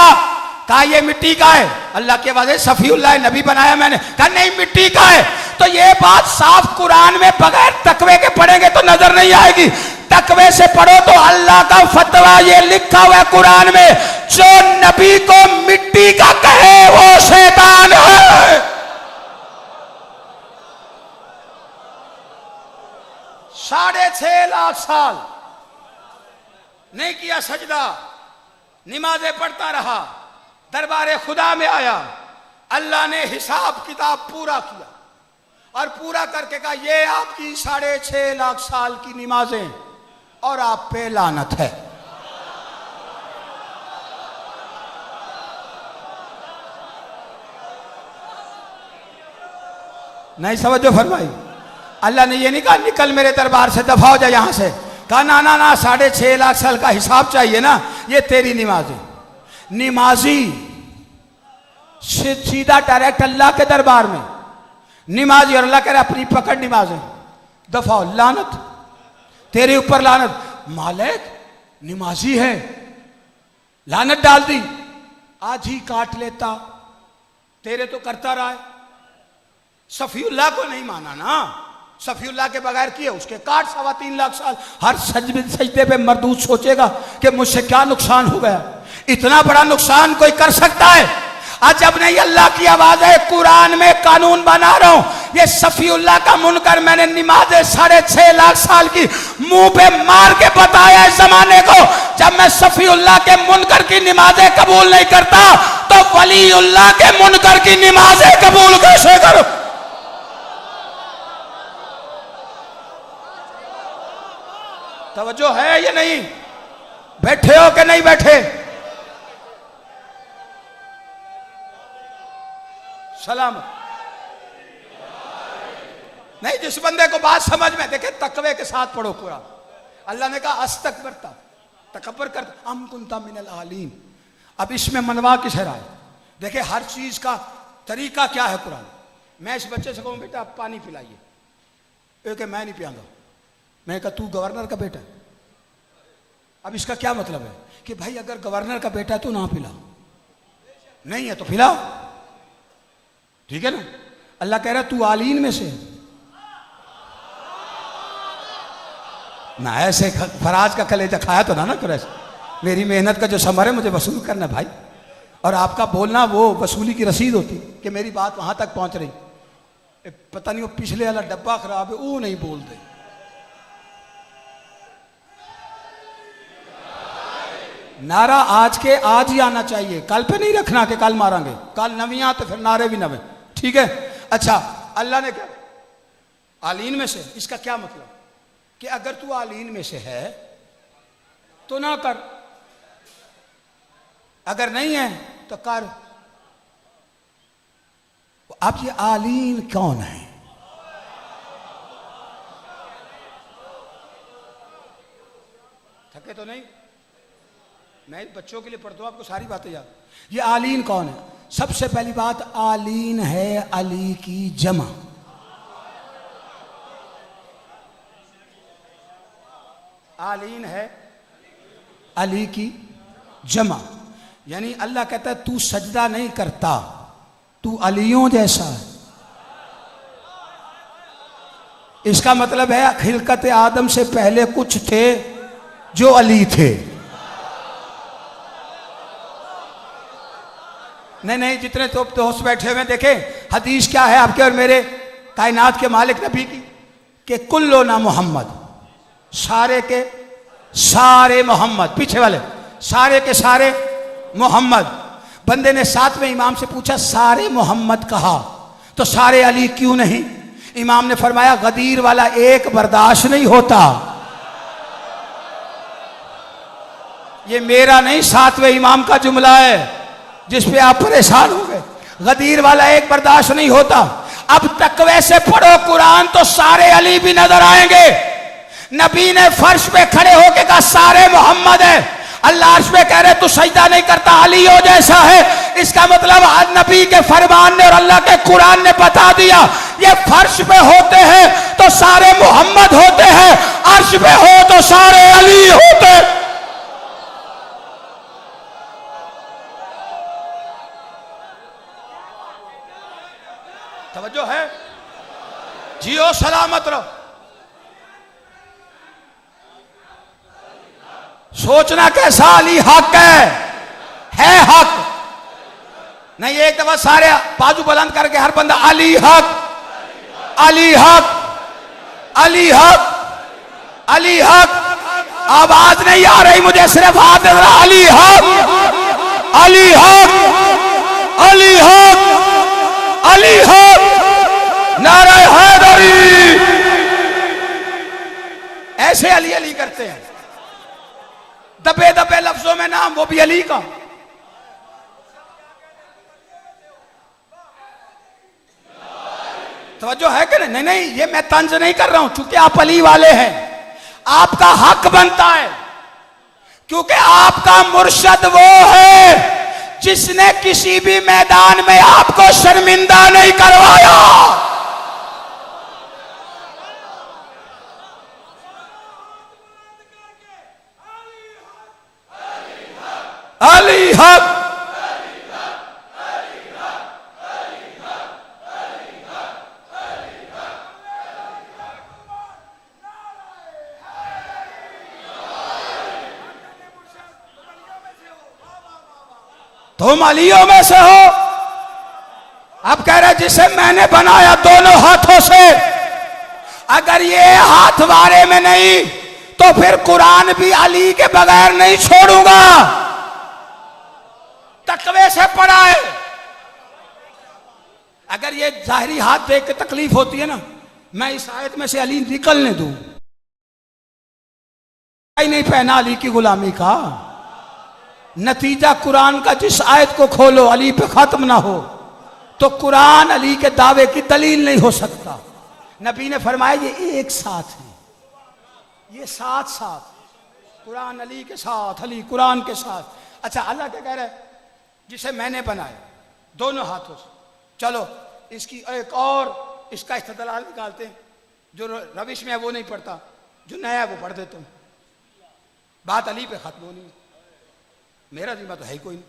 कहा ये मिट्टी का है, अल्लाह के वादे सफीउल्लाह नबी बनाया मैंने। कहा नहीं मिट्टी का है। तो ये बात साफ कुरान में बगैर तकवे के पढ़ेंगे तो नजर नहीं आएगी, तकवे से पढ़ो तो अल्लाह का फतवा ये लिखा हुआ है कुरान में, जो नबी को मिट्टी का कहे वो शैतान है। 6.5 लाख साल नहीं किया सजदा, नमाजें पढ़ता रहा, दरबारे खुदा में आया, अल्लाह ने हिसाब किताब पूरा किया और पूरा करके कहा ये आपकी 6.5 लाख साल की नमाजें और आप पे लानत है। नहीं समझो फरमाई? अल्लाह ने ये नहीं कहा निकल मेरे दरबार से, दफा हो जा यहां से। कहा ना ना ना, 6.5 लाख साल का हिसाब चाहिए ना, ये तेरी नमाजी। नमाजी सीधा डायरेक्ट अल्लाह के दरबार में। नमाजी और अल्लाह कह रहे अपनी पकड़ नमाज है, दफा हो, लानत तेरे ऊपर लानत। मालिक नमाजी है, लानत डाल दी, आज ही काट लेता, तेरे तो करता रहा है। सफीउल्लाह को नहीं माना ना, सफीउल्लाह के बगैर किए उसके काट 3.25 लाख साल। हर सजदे पे मरदूद सोचेगा कि मुझसे क्या नुकसान हो गया। इतना बड़ा नुकसान कोई कर सकता है? अजब नहीं, अल्लाह की आवाज है, कुरान में कानून बना रहा हूं। ये सफीउल्लाह का मुनकर मैंने नमाज़ें 6.5 लाख साल की मुंह पे मार के बताया इस जमाने को। जब मैं सफीउल्लाह के मुनकर की नमाजें कबूल नहीं करता तो वलीउल्लाह के मुनकर की नमाजें कबूल कैसे करूं? तवज्जो है या नहीं? बैठे हो कि नहीं बैठे? सलाम नहीं, जिस बंदे को बात समझ में, देखे तकवे के साथ पढ़ो कुरान। अल्लाह ने कहा अस्तकबरता, तकब्बर करता, अम कुंता मिनल आलीम। अब इसमें मनवा किस है? देखे हर चीज का तरीका क्या है कुरान। मैं इस बच्चे से कहूं बेटा आप पानी पिलाइए, एक मैं नहीं पियाऊंगा। मैं कहा तू गवर्नर का बेटा है। अब इसका क्या मतलब है कि भाई अगर गवर्नर का बेटा तो ना पिलाओ, नहीं है तो पिलाओ, ठीक है ना? अल्लाह कह रहा तू आलीन में से ना, ऐसे फराज का कलेजा खाया तो ना कुरैश। मेरी मेहनत का जो समर है मुझे वसूल करना भाई, और आपका बोलना वो वसूली की रसीद होती कि मेरी बात वहां तक पहुंच रही। पता नहीं वो पिछले वाला डब्बा खराब है, वो नहीं बोलते। नारा आज के आज ही आना चाहिए, कल पे नहीं रखना कि कल मारांगे, कल नवियां तो फिर नारे भी नवे, ठीक है? अच्छा, अल्लाह ने क्या आलीन में से, इसका क्या मतलब कि अगर तू आलीन में से है तो ना कर, अगर नहीं है तो कर। अब ये आलीन कौन है? थके तो नहीं? मैं बच्चों के लिए पढ़ता हूं, आपको सारी बातें याद। ये आलीन कौन है? सबसे पहली बात, आलीन है अली की जमा। आलीन है अली की जमा, यानी अल्लाह कहता है तू सजदा नहीं करता, तू अलियों जैसा है। इसका मतलब है खिलकत आदम से पहले कुछ थे जो अली थे। नहीं, जितने तो दोस्त बैठे हुए देखे, हदीस क्या है आपके और मेरे कायनात के मालिक नबी की कि कुल्लो ना मोहम्मद, सारे के सारे मोहम्मद, पीछे वाले सारे के सारे मोहम्मद। बंदे ने साथ में इमाम से पूछा सारे मोहम्मद कहा तो सारे अली क्यों नहीं? इमाम ने फरमाया गदीर वाला एक बर्दाश्त नहीं होता। ये मेरा नहीं, सातवें इमाम का जुमला है जिस पे आप परेशान हो गए। गदीर वाला एक बर्दाश्त नहीं होता। अब तकवे से पढ़ो कुरान तो सारे अली भी नजर आएंगे। नबी ने फर्श पे खड़े होके कहा सारे मोहम्मद है, अल्लाह अर्श पे कह रहे तू सजदा नहीं करता, अली हो जैसा है। इसका मतलब आज नबी के फरमान ने और अल्लाह के कुरान ने बता दिया ये फर्श पे होते हैं तो सारे मोहम्मद होते हैं, अर्श पे हो तो सारे अली होते। तवज्जो है? जियो सलामत रहो। सोचना कैसा अली हक है हक नहीं। एक दफा सारे बाजू बुलंद करके हर बंदा अली हक, अली हक, अली हक, अली हक। आवाज नहीं आ रही मुझे, सिर्फ हाथ दे रहा, अली हक, अली हक, अली हक, अली हक, नारा हैदरी। ऐसे अली अली करते हैं, दबे दबे लफ्जों में नाम, वो भी अली का। तवज्जो है कि नहीं? नहीं नहीं, ये मैं तंज नहीं कर रहा हूं, चूंकि आप अली वाले हैं, आपका हक बनता है, क्योंकि आपका मुर्शद वो है जिसने किसी भी मैदान में आपको शर्मिंदा नहीं करवाया। अली हक, तुम अलियों में से हो। अब कह रहे जिसे मैंने बनाया दोनों हाथों से, अगर ये हाथ वारे में नहीं तो फिर कुरान भी अली के बगैर नहीं छोड़ूंगा। तकवे से पढ़ा है। अगर ये जाहिरी हाथ देख के तकलीफ होती है ना, मैं इस आयत में से अली निकलने दूं, ही नहीं पहना अली की गुलामी का। नतीजा कुरान का, जिस आयत को खोलो अली पे खत्म ना हो तो कुरान अली के दावे की दलील नहीं हो सकता। नबी ने फरमाया ये एक साथ है, ये साथ साथ, कुरान अली के साथ, अली कुरान के साथ। अच्छा, अल्लाह क्या कह रहा है? जिसे मैंने बनाया दोनों हाथों से। चलो इसकी एक और इसका इस्तेदलाल निकालते हैं। जो रविश में है वो नहीं पढ़ता, जो नया है वो पढ़ देता हूं। बात अली पे खत्म होनी है, मेरा जिम्मा तो है ही कोई नहीं,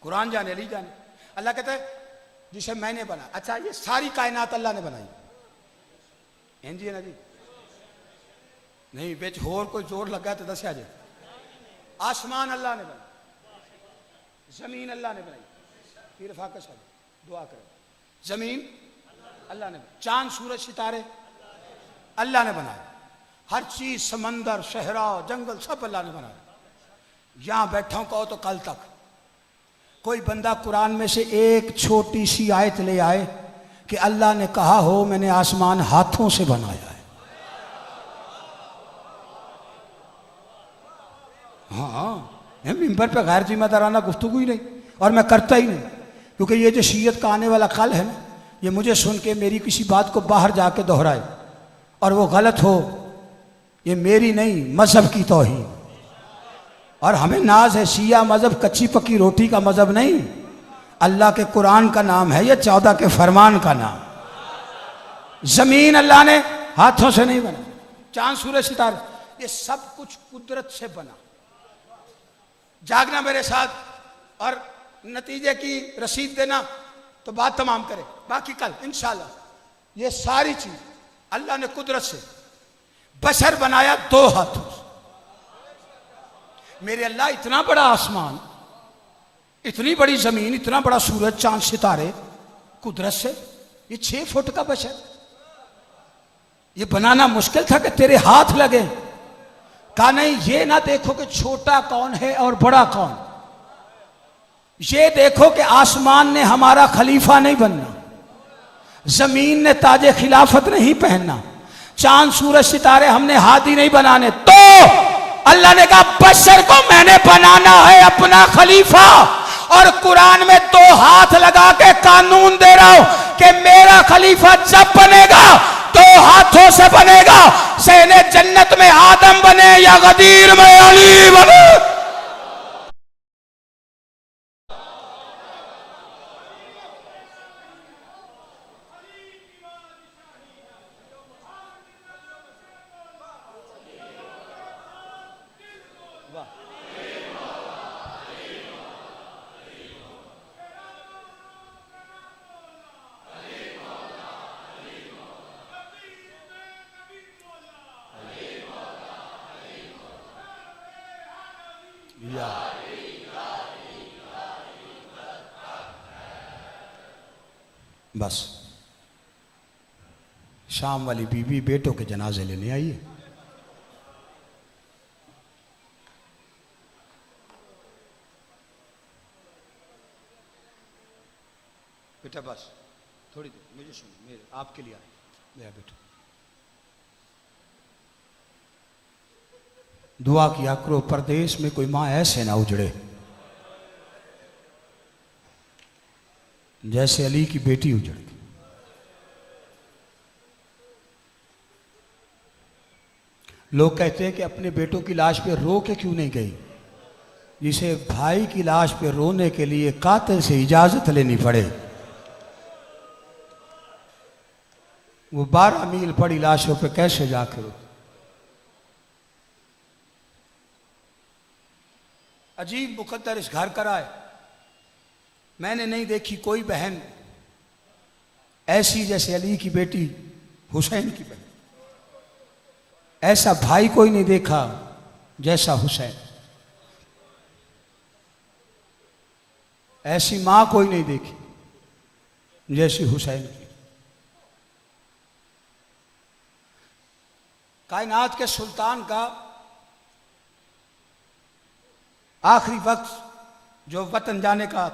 कुरान जाने अली जाने। अल्लाह कहता है जिसे मैंने बनाया। अच्छा, ये सारी कायनात अल्लाह ने बनाई, जी है ना जी? नहीं, बेच होर कोई जोर लगा तो दस आ जाए। आसमान अल्लाह ने बनाया, जमीन अल्लाह ने बनाई, फिर फाकस दुआ करें, जमीन अल्लाह ने बनाई, चांद सूरज सितारे अल्लाह ने बनाया, हर चीज, समंदर, शहरा, जंगल, सब अल्लाह ने बनाया। यहां बैठा हूं, कहो तो कल तक कोई बंदा कुरान में से एक छोटी सी आयत ले आए कि अल्लाह ने कहा हो मैंने आसमान हाथों से बनाया है। हाँ, मिंबर पे गैर जिम्मेदाराना गुफ्तगू ही नहीं, और मैं करता ही नहीं, क्योंकि ये जो शीयत का आने वाला कल है ना, ये मुझे सुन के मेरी किसी बात को बाहर जाके दोहराए और वो गलत हो, ये मेरी नहीं मजहब की तौहीन। और हमें नाज है, शिया मजहब कच्ची पक्की रोटी का मजहब नहीं, अल्लाह के कुरान का नाम है, ये 14 के फरमान का नाम। जमीन अल्लाह ने हाथों से नहीं बना, चांद सूरज सितारे, ये सब कुछ कुदरत से बना। जागना मेरे साथ और नतीजे की रसीद देना तो बात तमाम करे, बाकी कल इंशाल्लाह। ये सारी चीज अल्लाह ने कुदरत से, बशर बनाया 2 हाथों से। मेरे अल्लाह, इतना बड़ा आसमान, इतनी बड़ी जमीन, इतना बड़ा सूरज, चांद, सितारे, कुदरत से। ये 6 फुट का बशर, ये बनाना मुश्किल था कि तेरे हाथ लगे। कहा नहीं, ये ना देखो कि छोटा कौन है और बड़ा कौन, ये देखो कि आसमान ने हमारा खलीफा नहीं बनना, जमीन ने ताजे खिलाफत नहीं पहनना, चांद सूरज सितारे हमने हादी नहीं बनाने। तो अल्लाह ने कहा बशर को मैंने बनाना है अपना खलीफा, और कुरान में 2 हाथ लगा के कानून दे रहा हूं कि मेरा खलीफा जब बनेगा 2 हाथों से बनेगा। सहने जन्नत में आदम बने या गदीर में अली बने। बस शाम वाली बीवी बेटों के जनाजे लेने आई है। बेटा बस थोड़ी देर मुझे सुनो, मेरे आपके लिए आए, मेरा बेटा दुआ किया करो परदेश में कोई माँ ऐसे ना उजड़े जैसे अली की बेटी उजड़ गई। लोग कहते हैं कि अपने बेटों की लाश पे रो के क्यों नहीं गई। जिसे भाई की लाश पे रोने के लिए कातिल से इजाजत लेनी पड़े, वो 12 मील पड़ी लाशों पे कैसे जाकर रो। अजीब मुकद्दर इस घर का है। मैंने नहीं देखी कोई बहन ऐसी जैसे अली की बेटी हुसैन की बहन। ऐसा भाई कोई नहीं देखा जैसा हुसैन। ऐसी मां कोई नहीं देखी जैसी हुसैन की। कायनात के सुल्तान का आखिरी वक्त जो वतन जाने का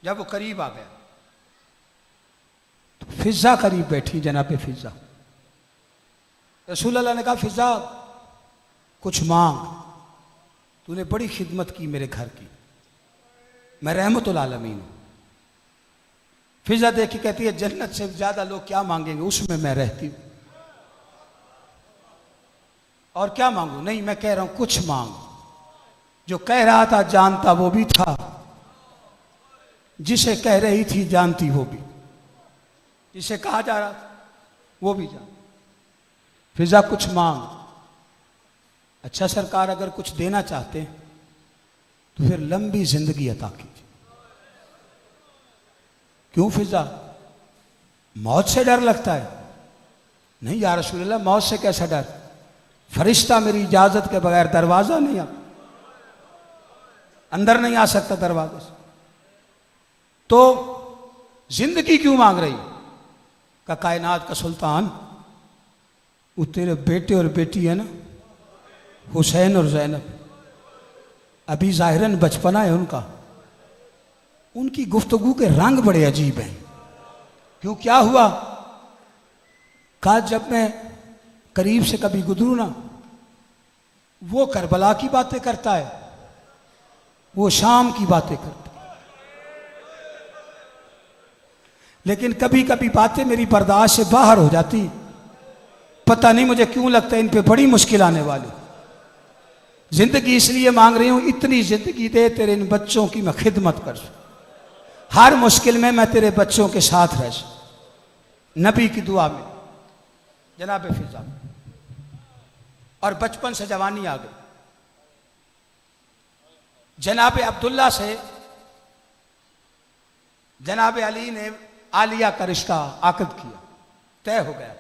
जब वो करीब आ गया तो फिजा करीब बैठी, जनाब फिजा। रसूल अल्लाह ने कहा फिजा कुछ मांग, तूने बड़ी खिदमत की मेरे घर की, मैं रहमतुल आलमीन हूं। फिजा देखी कहती है जन्नत से ज्यादा लोग क्या मांगेंगे, उसमें मैं रहती हूं। और क्या मांगू? नहीं, मैं कह रहा हूं कुछ मांग। जो कह रहा था जानता वो भी था, जिसे कह रही थी जानती वो भी, जिसे कहा जा रहा था वो भी जान। फिजा कुछ मांग। अच्छा सरकार, अगर कुछ देना चाहते हैं तो फिर लंबी जिंदगी अता कीजिए। क्यों फिजा, मौत से डर लगता है? नहीं या रसूल अल्लाह, मौत से कैसा डर? फरिश्ता मेरी इजाजत के बगैर दरवाजा नहीं आ, अंदर नहीं आ सकता दरवाजे से। तो जिंदगी क्यों मांग रही? का कायनात का सुल्तान, वो तेरे बेटे और बेटी है ना, हुसैन और जैनब, अभी जाहिरन बचपना है उनका, उनकी गुफ्तगू के रंग बड़े अजीब हैं। क्यों, क्या हुआ? कहा जब मैं करीब से कभी गुजरू ना, वो करबला की बातें करता है, वो शाम की बातें करता है, लेकिन कभी कभी बातें मेरी बर्दाश्त से बाहर हो जाती। पता नहीं मुझे क्यों लगता है इन पे बड़ी मुश्किल आने वाली। जिंदगी इसलिए मांग रही हूं, इतनी जिंदगी दे तेरे इन बच्चों की मैं खिदमत कर सकूं, हर मुश्किल में मैं तेरे बच्चों के साथ रह सकूं। नबी की दुआ में जनाब फिजा। और बचपन से जवानी आ गई। जनाब अब्दुल्ला से जनाब अली ने आलिया का रिश्ता आकद किया, तय हो गया।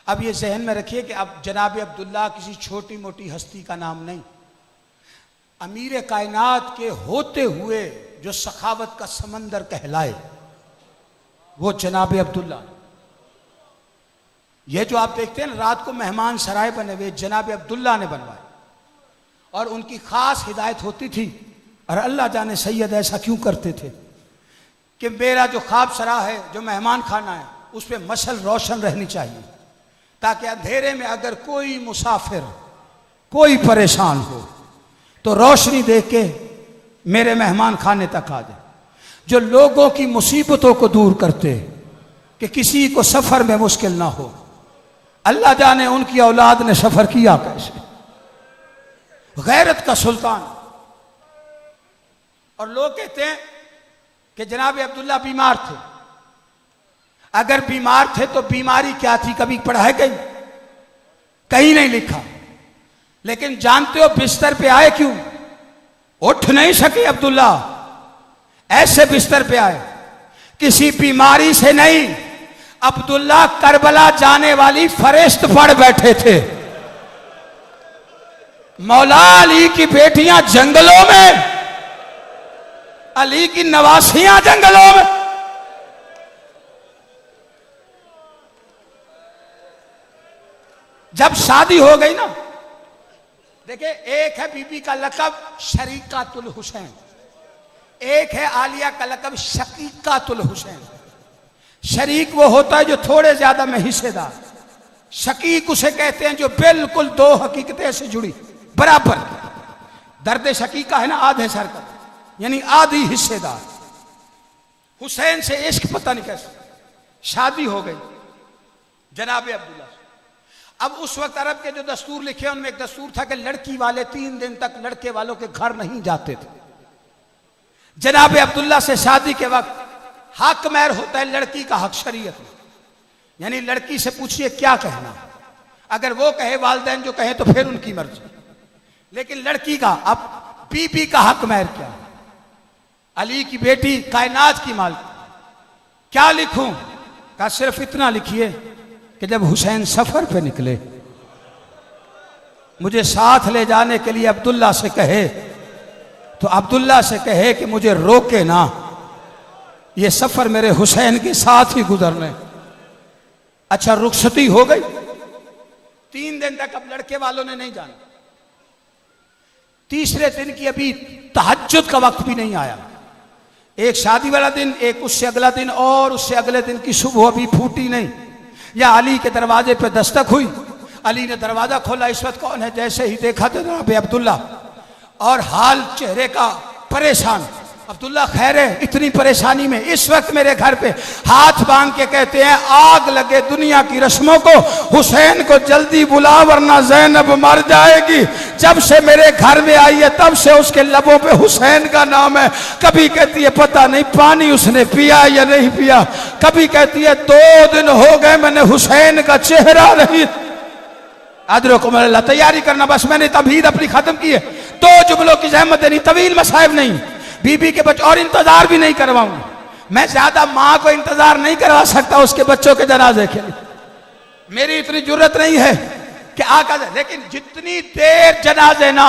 अब ये जहन में रखिए कि अब जनाब अब्दुल्ला किसी छोटी मोटी हस्ती का नाम नहीं, अमीर कायनात के होते हुए जो सखावत का समंदर कहलाए वो जनाब अब्दुल्ला। ये जो आप देखते हैं ना रात को मेहमान सराय बने हुए, जनाब अब्दुल्ला ने बनवाए और उनकी खास हिदायत होती थी। और अल्लाह जाने सैयद ऐसा क्यों करते थे कि मेरा जो ख्वाब सरा है, जो मेहमान खाना है, उस पर मशल रोशन रहनी चाहिए, ताकि अंधेरे में अगर कोई मुसाफिर, कोई परेशान हो तो रोशनी देख के मेरे मेहमान खाने तक आ जाए। जो लोगों की मुसीबतों को दूर करते कि किसी को सफर में मुश्किल ना हो। अल्लाह जाने उनकी औलाद ने सफर किया कैसे। गैरत का सुल्तान। और लोग कहते हैं कि जनाब अब्दुल्ला बीमार थे। अगर बीमार थे तो बीमारी क्या थी कभी पढ़ा है कहीं नहीं लिखा। लेकिन जानते हो बिस्तर पे आए क्यों? उठ नहीं सके अब्दुल्ला, ऐसे बिस्तर पे आए, किसी बीमारी से नहीं। अब्दुल्ला करबला जाने वाली फरिश्त पड़ बैठे थे। मौला अली की बेटियां जंगलों में, अली की नवासियां जंगलों में। जब शादी हो गई ना, देखिए एक है बीबी का लकब शरीकातुल हुसैन, एक है आलिया का लकब शकीकातुल हुसैन। शरीक वो होता है जो थोड़े ज्यादा में हिस्सेदार। शकीक उसे कहते हैं जो बिल्कुल दो हकीकतें से जुड़ी बराबर। दर्द शकीका है ना, आधे सर का, यानी आधी हिस्सेदार। हुसैन से इश्क पता नहीं कैसे शादी हो गई जनाब अब्दुल्ला। अब उस वक्त अरब के जो दस्तूर लिखे उनमें एक दस्तूर था कि लड़की वाले 3 दिन तक लड़के वालों के घर नहीं जाते थे। जनाब अब्दुल्ला से शादी के वक्त हक महर होता है लड़की का हक शरीयत में, यानी लड़की से पूछिए क्या कहना, अगर वो कहे वालिदैन जो कहे तो फिर उनकी मर्जी, लेकिन लड़की का अब बीबी का हक महर क्या है? अली की बेटी कायनात की मालिक, क्या लिखूं? कहा सिर्फ इतना लिखिए कि जब हुसैन सफर पे निकले मुझे साथ ले जाने के लिए अब्दुल्ला से कहे, तो अब्दुल्ला से कहे कि मुझे रोके ना, ये सफर मेरे हुसैन के साथ ही गुजरने। अच्छा रुखसती हो गई, 3 दिन तक अब लड़के वालों ने नहीं जाना। तीसरे दिन की अभी तहज्जुद का वक्त भी नहीं आया, एक शादी वाला दिन, एक उससे अगला दिन, और उससे अगले दिन की सुबह अभी फूटी नहीं, या अली के दरवाजे पे दस्तक हुई। अली ने दरवाजा खोला, इस वक्त कौन है? जैसे ही देखा तो जनाब अब्दुल्ला, और हाल चेहरे का परेशान। अब्दुल्ला खैर है? इतनी परेशानी में इस वक्त मेरे घर पे हाथ बांध के कहते हैं आग लगे दुनिया की रस्मों को, हुसैन को जल्दी बुला वरना ज़ैनब मर जाएगी। जब से मेरे घर में आई है तब से उसके लबों पे हुसैन का नाम है। कभी कहती है पता नहीं पानी उसने पिया या नहीं पिया, कभी कहती है 2 दिन हो गए मैंने हुसैन का चेहरा नहीं। आदरों को मेरा तैयारी करना, बस मैंने तबहीद अपनी खत्म की है, 2 जुमलों की जहमत देनी, तवील मसाइब नहीं, बीबी के बच्चे और इंतजार भी नहीं करवाऊंगा। मैं ज्यादा मां को इंतजार नहीं करवा सकता उसके बच्चों के जनाजे के लिए, मेरी इतनी जरूरत नहीं है कि आका। लेकिन जितनी देर जनाजे ना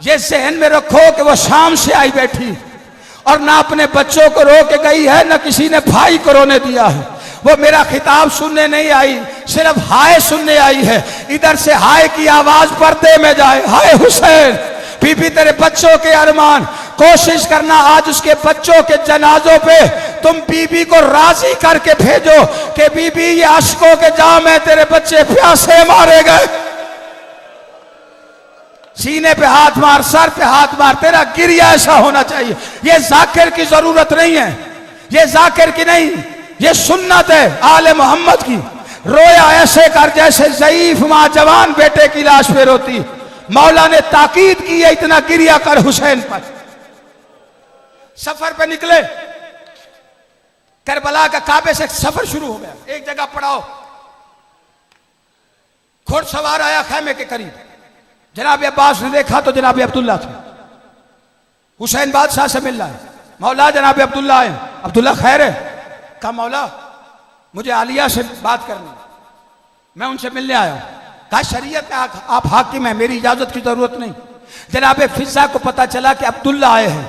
ये जहन में रखो कि वो शाम से आई बैठी और ना अपने बच्चों को रो के गई है, ना किसी ने भाई को रोने दिया है। वो मेरा खिताब सुनने नहीं आई, सिर्फ हाय सुनने आई है। इधर से हाय की आवाज पर्दे में जाए, हाय हुसैन, बीबी तेरे बच्चों के अरमान। कोशिश करना आज उसके बच्चों के जनाजों पे तुम बीबी को राजी करके भेजो कि बीबी ये अश्कों के जाम है, तेरे बच्चे प्यासे मारे गए। सीने पे हाथ मार, सर पे हाथ मार, तेरा गिरिया ऐसा होना चाहिए। ये जाकिर की जरूरत नहीं है, ये जाकिर की नहीं, ये सुन्नत है आले मोहम्मद की। रोया ऐसे कर जैसे ज़ईफ मां जवान बेटे की लाश पे रोती। मौला ने ताकीद की है, इतना गिरिया कर हुसैन पर। सफर पे निकले, करबला का काबे से सफर शुरू हो गया। एक जगह पड़ाओ, घुड़सवार आया खैमे के करीब, जनाब अब्बास ने देखा तो जनाब अब्दुल्ला थे। हुसैन बादशाह से मिल रहा है, मौला जनाब अब्दुल्ला आए। अब्दुल्ला खैर है? कहा मौला मुझे आलिया से बात करनी, मैं उनसे मिलने आया हूं। कहा शरीयत में आप हाकिम हैं, मेरी इजाजत की जरूरत नहीं। जनाब फिजा को पता चला कि अब्दुल्ला आए हैं।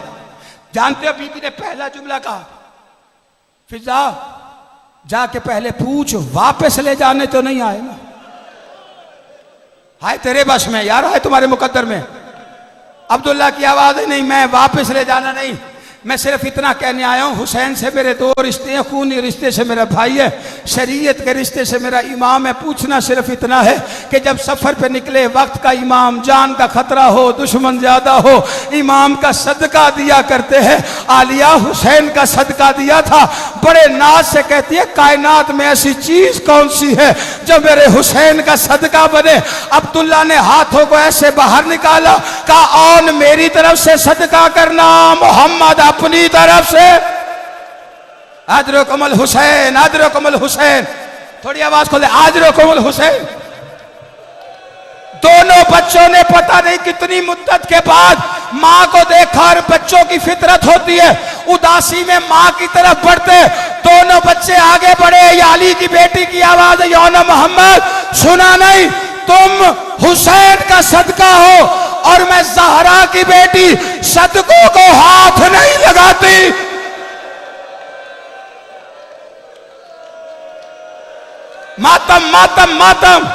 जानते हो बीबी ने पहला जुमला कहा, फिजा जाके पहले पूछ वापस ले जाने तो नहीं आए ना? हाय तेरे बस में यार, हाय तुम्हारे मुकद्दर में। अब्दुल्ला की आवाज है, नहीं मैं वापस ले जाना नहीं, मैं सिर्फ इतना कहने आया हूं हुसैन से मेरे 2 रिश्ते हैं, खूनी रिश्ते से मेरा भाई है, शरीयत के रिश्ते से मेरा इमाम है। पूछना सिर्फ इतना है कि जब सफर पे निकले वक्त का इमाम, जान का खतरा हो, दुश्मन ज्यादा हो, इमाम का सदका दिया करते हैं। आलिया हुसैन का सदका दिया था। बड़े नाज से कहती है कायनात में ऐसी चीज कौन सी है जो मेरे हुसैन का सदका बने। अब्दुल्ला ने हाथों को ऐसे बाहर निकाला, कहा और मेरी तरफ से सदका करना, मोहम्मद अपनी तरफ से। आदरो कमल हुसैन, आदरो कमल हुसैन, थोड़ी आवाज खोले, आदरो कमल हुसैन। दोनों बच्चों ने पता नहीं कितनी मुद्दत के बाद मां को देखा, और बच्चों की फितरत होती है उदासी में मां की तरफ बढ़ते। दोनों बच्चे आगे बढ़े। या अली की बेटी की आवाज है, यौना मोहम्मद सुना नहीं, तुम हुसैन का सदका हो और मैं ज़हरा की बेटी, सदकों को हाथ नहीं लगाती। मातम मातम मातम,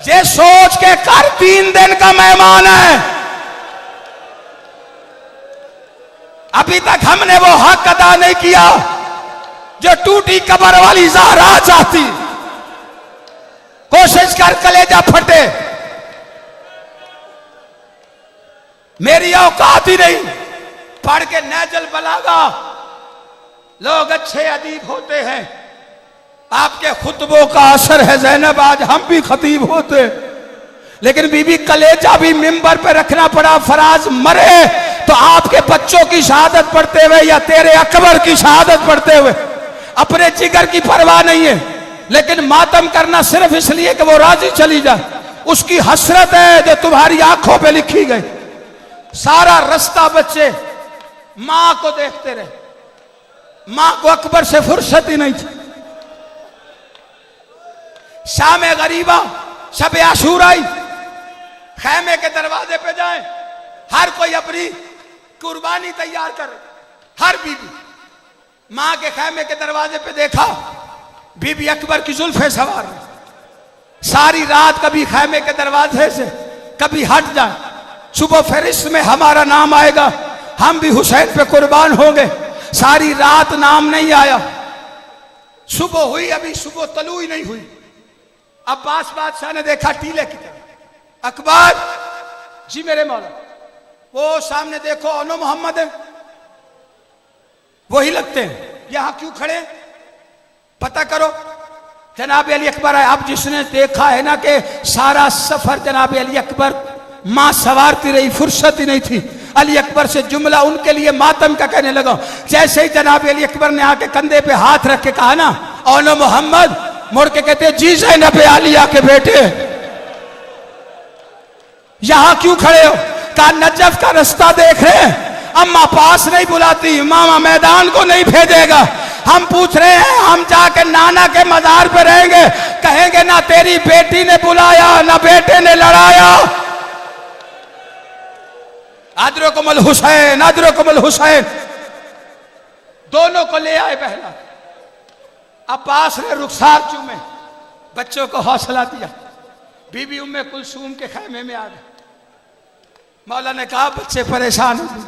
ये सोच के कर 3 दिन का मेहमान है। अभी तक हमने वो हक अदा नहीं किया जो टूटी कब्र वाली ज़हरा चाहती। कोशिश कर कलेजा फटे, मेरी औकात ही नहीं। पढ़ के नहजुल बलागा, लोग अच्छे अदीब होते हैं, आपके खुतबों का असर है ज़ैनब। आज हम भी खतीब होते, लेकिन बीबी कलेजा भी मिंबर पे रखना पड़ा। फराज मरे तो आपके बच्चों की शहादत पढ़ते हुए या तेरे अकबर की शहादत पढ़ते हुए, अपने जिगर की परवाह नहीं है, लेकिन मातम करना सिर्फ इसलिए कि वो राजी चली जाए। उसकी हसरत है जो तुम्हारी आंखों पे लिखी गई। सारा रास्ता बच्चे मां को देखते रहे, मां को अकबर से फुर्सत ही नहीं थी। शाम गरीबा, शब आशूराई, खैमे के दरवाजे पे जाए, हर कोई अपनी कुर्बानी तैयार कर। हर बीबी मां के खैमे के दरवाजे पे देखा, बीबी अकबर की जुल्फे सवार है। सारी रात कभी खैमे के दरवाजे से कभी हट जाए, सुबह फहरिस्त में हमारा नाम आएगा, हम भी हुसैन पे कुर्बान होंगे। सारी रात नाम नहीं आया, सुबह हुई, अभी सुबह तलू ही नहीं हुई। अब्बास बादशाह ने देखा टीले की तरफ, अकबर जी मेरे मौला, वो सामने देखो अनो मोहम्मद है, वही लगते हैं, यहां क्यों खड़े, पता करो। जनाब अली अकबर है। अब जिसने देखा है ना कि सारा सफर जनाब अली अकबर मां सवारती रही, फुर्सत ही नहीं थी। अली अकबर से जुमला उनके लिए मातम का कहने लगा। जैसे ही जनाब अली अकबर ने आके कंधे पे हाथ रख के कहा ना औनो मोहम्मद, मुड़ के कहते जी ज़ैनब आलिया के बेटे, यहां क्यों खड़े हो? कहा नजफ का रास्ता देख रहे हैं, अम्मा पास नहीं बुलाती, मामा मैदान को नहीं भेजेगा। हम पूछ रहे हैं, हम जाके नाना के मजार पे रहेंगे, कहेंगे ना तेरी बेटी ने बुलाया ना बेटे ने लड़ाया। अदरकुमुल हुसैन, अदरकुमुल हुसैन, दोनों को ले आए बहला। अब्बास ने रुखसार चूमे, बच्चों को हौसला दिया। बीबी उम्मे कुलसूम के खैमे में आ गए। मौला ने कहा बच्चे परेशान हैं।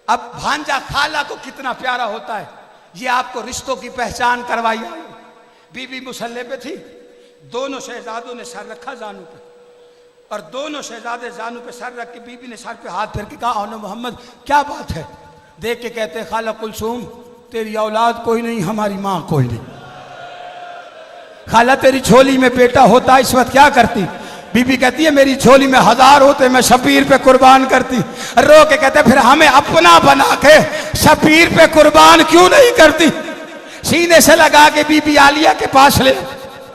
अब भांजा खाला को कितना प्यारा होता है, ये आपको रिश्तों की पहचान करवाई। बीबी मुसल्ले पे थी, दोनों शहजादों ने सर रखा जानू पे, और दोनों शहजादे जानू पे सर रख के बीबी ने सर पे हाथ फेर के कहा औनो मोहम्मद क्या बात है? देख के कहते खाला कुलसूम तेरी औलाद कोई नहीं, हमारी माँ कोई नहीं। खाला तेरी झोली में बेटा होता इस वक्त क्या करती? बीबी कहती है मेरी झोली में 1000 होते मैं शबीर पे कुर्बान करती। रो के कहते फिर हमें अपना बना के शबीर पे कुर्बान क्यों नहीं करती? सीने से लगा के बीबी आलिया के पास ले।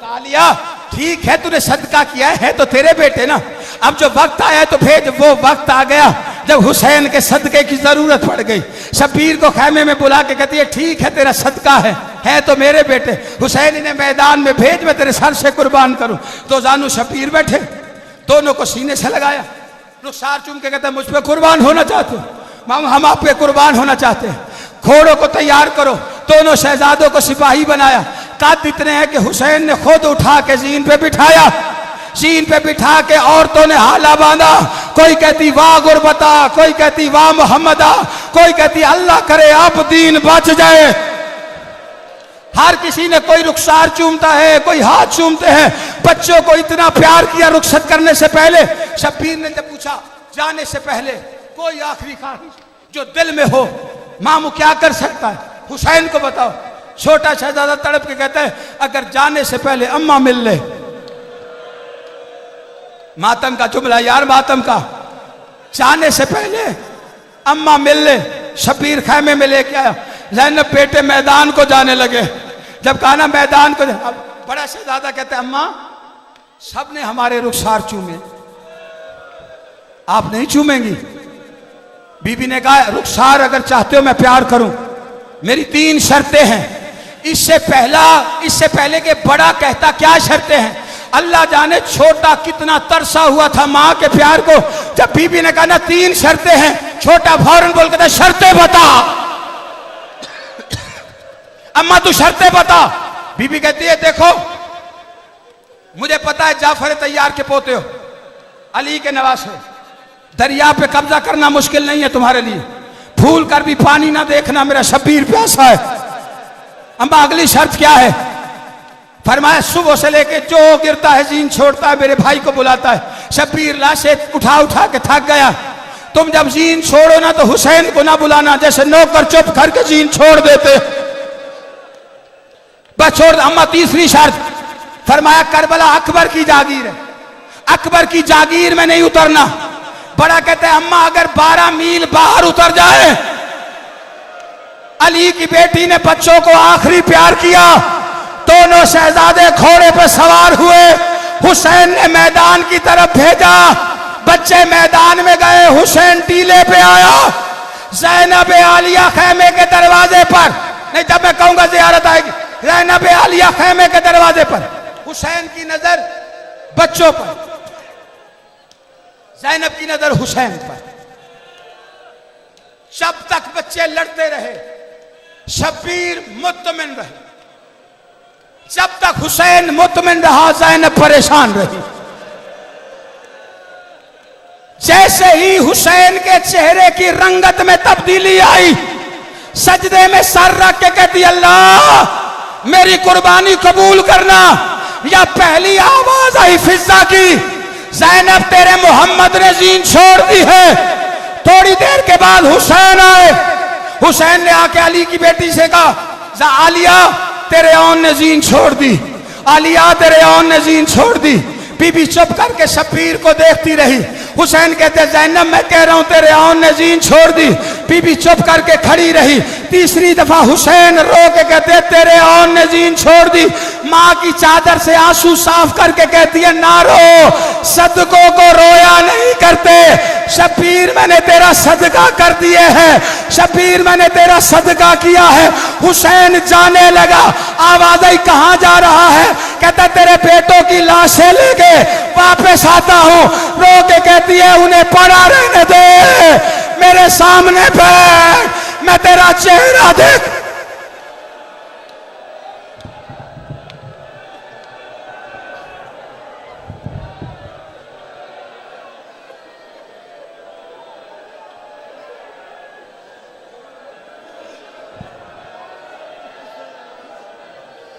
आलिया ठीक है तूने सदका किया है तो तेरे बेटे ना, अब जो वक्त आया तो भेज। वो वक्त आ गया जब हुसैन के सदके की जरूरत पड़ गई। शबीर को खैमे में बुला के कहती है ठीक है तेरा सदका है तो मेरे बेटे। हुसैन ने मैदान में भेज, मैं तेरे सर से कुर्बान करूं। तो जानू शबीर बैठे, दोनों को सीने से लगाया, रुखसार चूम के कहते हैं मुझ पे कुर्बान होना चाहते हो? मामा हम आप पे कुर्बान होना चाहते हैं। घोड़ों को तैयार करो। दोनों शहजादों को सिपाही बनाया। कद इतने हैं कि हुसैन ने खुद उठा के जीन पे बिठाया। जीन पे बिठा के औरतों ने हाला बांधा। कोई कहती वाह गुरबता, कोई कहती वाह मोहम्मदा, कोई कहती अल्लाह करे अब दीन बच जाए। हर किसी ने, कोई रुखसार चूमता है, कोई हाथ चूमते हैं। बच्चों को इतना प्यार किया रुखसत करने से पहले। शब्बीर ने जब पूछा जाने से पहले कोई आखिरी ख्वाहिश जो दिल में हो, मामू क्या कर सकता है? हुसैन को बताओ। छोटा शहजादा तड़प के कहता है अगर जाने से पहले अम्मा मिल ले। मातम का जुमला यार, मातम का। जाने से पहले अम्मा मिल ले। शबीर खैमे में लेके आया। ज़ैनब बेटे मैदान को जाने लगे। जब कहा ना मैदान को, अब बड़ा शहजादा कहते हैं अम्मा सबने हमारे रुखसार चूमे, आप नहीं चूमेंगी? बीबी ने कहा रुखसार अगर चाहते हो मैं प्यार करूं, मेरी 3 शर्तें हैं। इससे पहले के बड़ा कहता क्या शर्तें हैं? अल्लाह जाने छोटा कितना तरसा हुआ था मां के प्यार को। जब बीबी ने कहा ना 3 शर्तें हैं, छोटा फौरन बोल के शर्तें बता। अम्मा तू शर्तें बता। बीबी कहती है देखो मुझे पता है जाफर तैयार के पोते हो, अली के नवासे हो, दरिया पे कब्जा करना मुश्किल नहीं है तुम्हारे लिए। भूल कर भी पानी ना देखना, मेरा शबीर प्यासा है। अम्मा अगली शर्त क्या है? फरमाया सुबह से लेके जो गिरता है जीन छोड़ता है, मेरे भाई को बुलाता है। शबीर लाशें उठा के थक गया। तुम जब जीन छोड़ो ना तो हुसैन को ना बुलाना, जैसे नौकर चुप करके जीन छोड़ देते। बस छोड़। अम्मा तीसरी शर्त फरमाया करबला अकबर की जागीर है, अकबर की जागीर में नहीं उतरना। बड़ा कहते हैं अम्मा अगर 12 मील बाहर उतर जाए। अली की बेटी ने बच्चों को आखिरी प्यार किया। दोनों शहजादे घोड़े पर सवार हुए, हुसैन ने मैदान की तरफ भेजा। बच्चे मैदान में गए, हुसैन टीले पे आया। ज़ैनब आलिया खैमे के दरवाजे पर, नहीं जब मैं कहूंगा ज़ियारत आएगी, ज़ैनब आलिया खैमे के दरवाजे पर हुसैन की नजर बच्चों पर, ज़ैनब की नजर हुसैन पर। जब तक बच्चे लड़ते रहे शब्बीर मुत्तमिन रहे, जब तक हुसैन मुत्तमिन रहा ज़ैनब परेशान रही। जैसे ही हुसैन के चेहरे की रंगत में तब्दीली आई, सजदे में सर रख के कहती अल्लाह मेरी कुर्बानी कबूल करना। या पहली आवाज आई फिजा की, ज़ैनब तेरे मोहम्मद ने जीन छोड़ दी है। थोड़ी देर के बाद हुसैन आए। हुसैन ने आके अली की बेटी से कहा आलिया तेरे औन ने जीन छोड़ दी, आलिया तेरे औन ने जीन छोड़ दी। बीबी चुप करके शब्बीर को देखती रही। हुसैन कहते ज़ैनब मैं कह रहा हूं तेरे औन ने जीन छोड़ दी। बीबी चुप करके खड़ी रही। तीसरी दफा हुसैन रो के कहते तेरे औन ने जीन छोड़ दी। माँ की चादर से आंसू साफ करके कहती है ना रो, सदकों को रोया नहीं करते। शब्बीर मैंने तेरा सदका कर दिए हैं, शब्बीर मैंने तेरा सदका किया है। हुसैन जाने लगा। आवाज आई कहां जा रहा है? कहता तेरे बेटों की लाशें लेके वापस आता हूं। रो के कहती है उन्हें पड़ा रहने दे, मेरे सामने बैठ, मैं तेरा चेहरा देख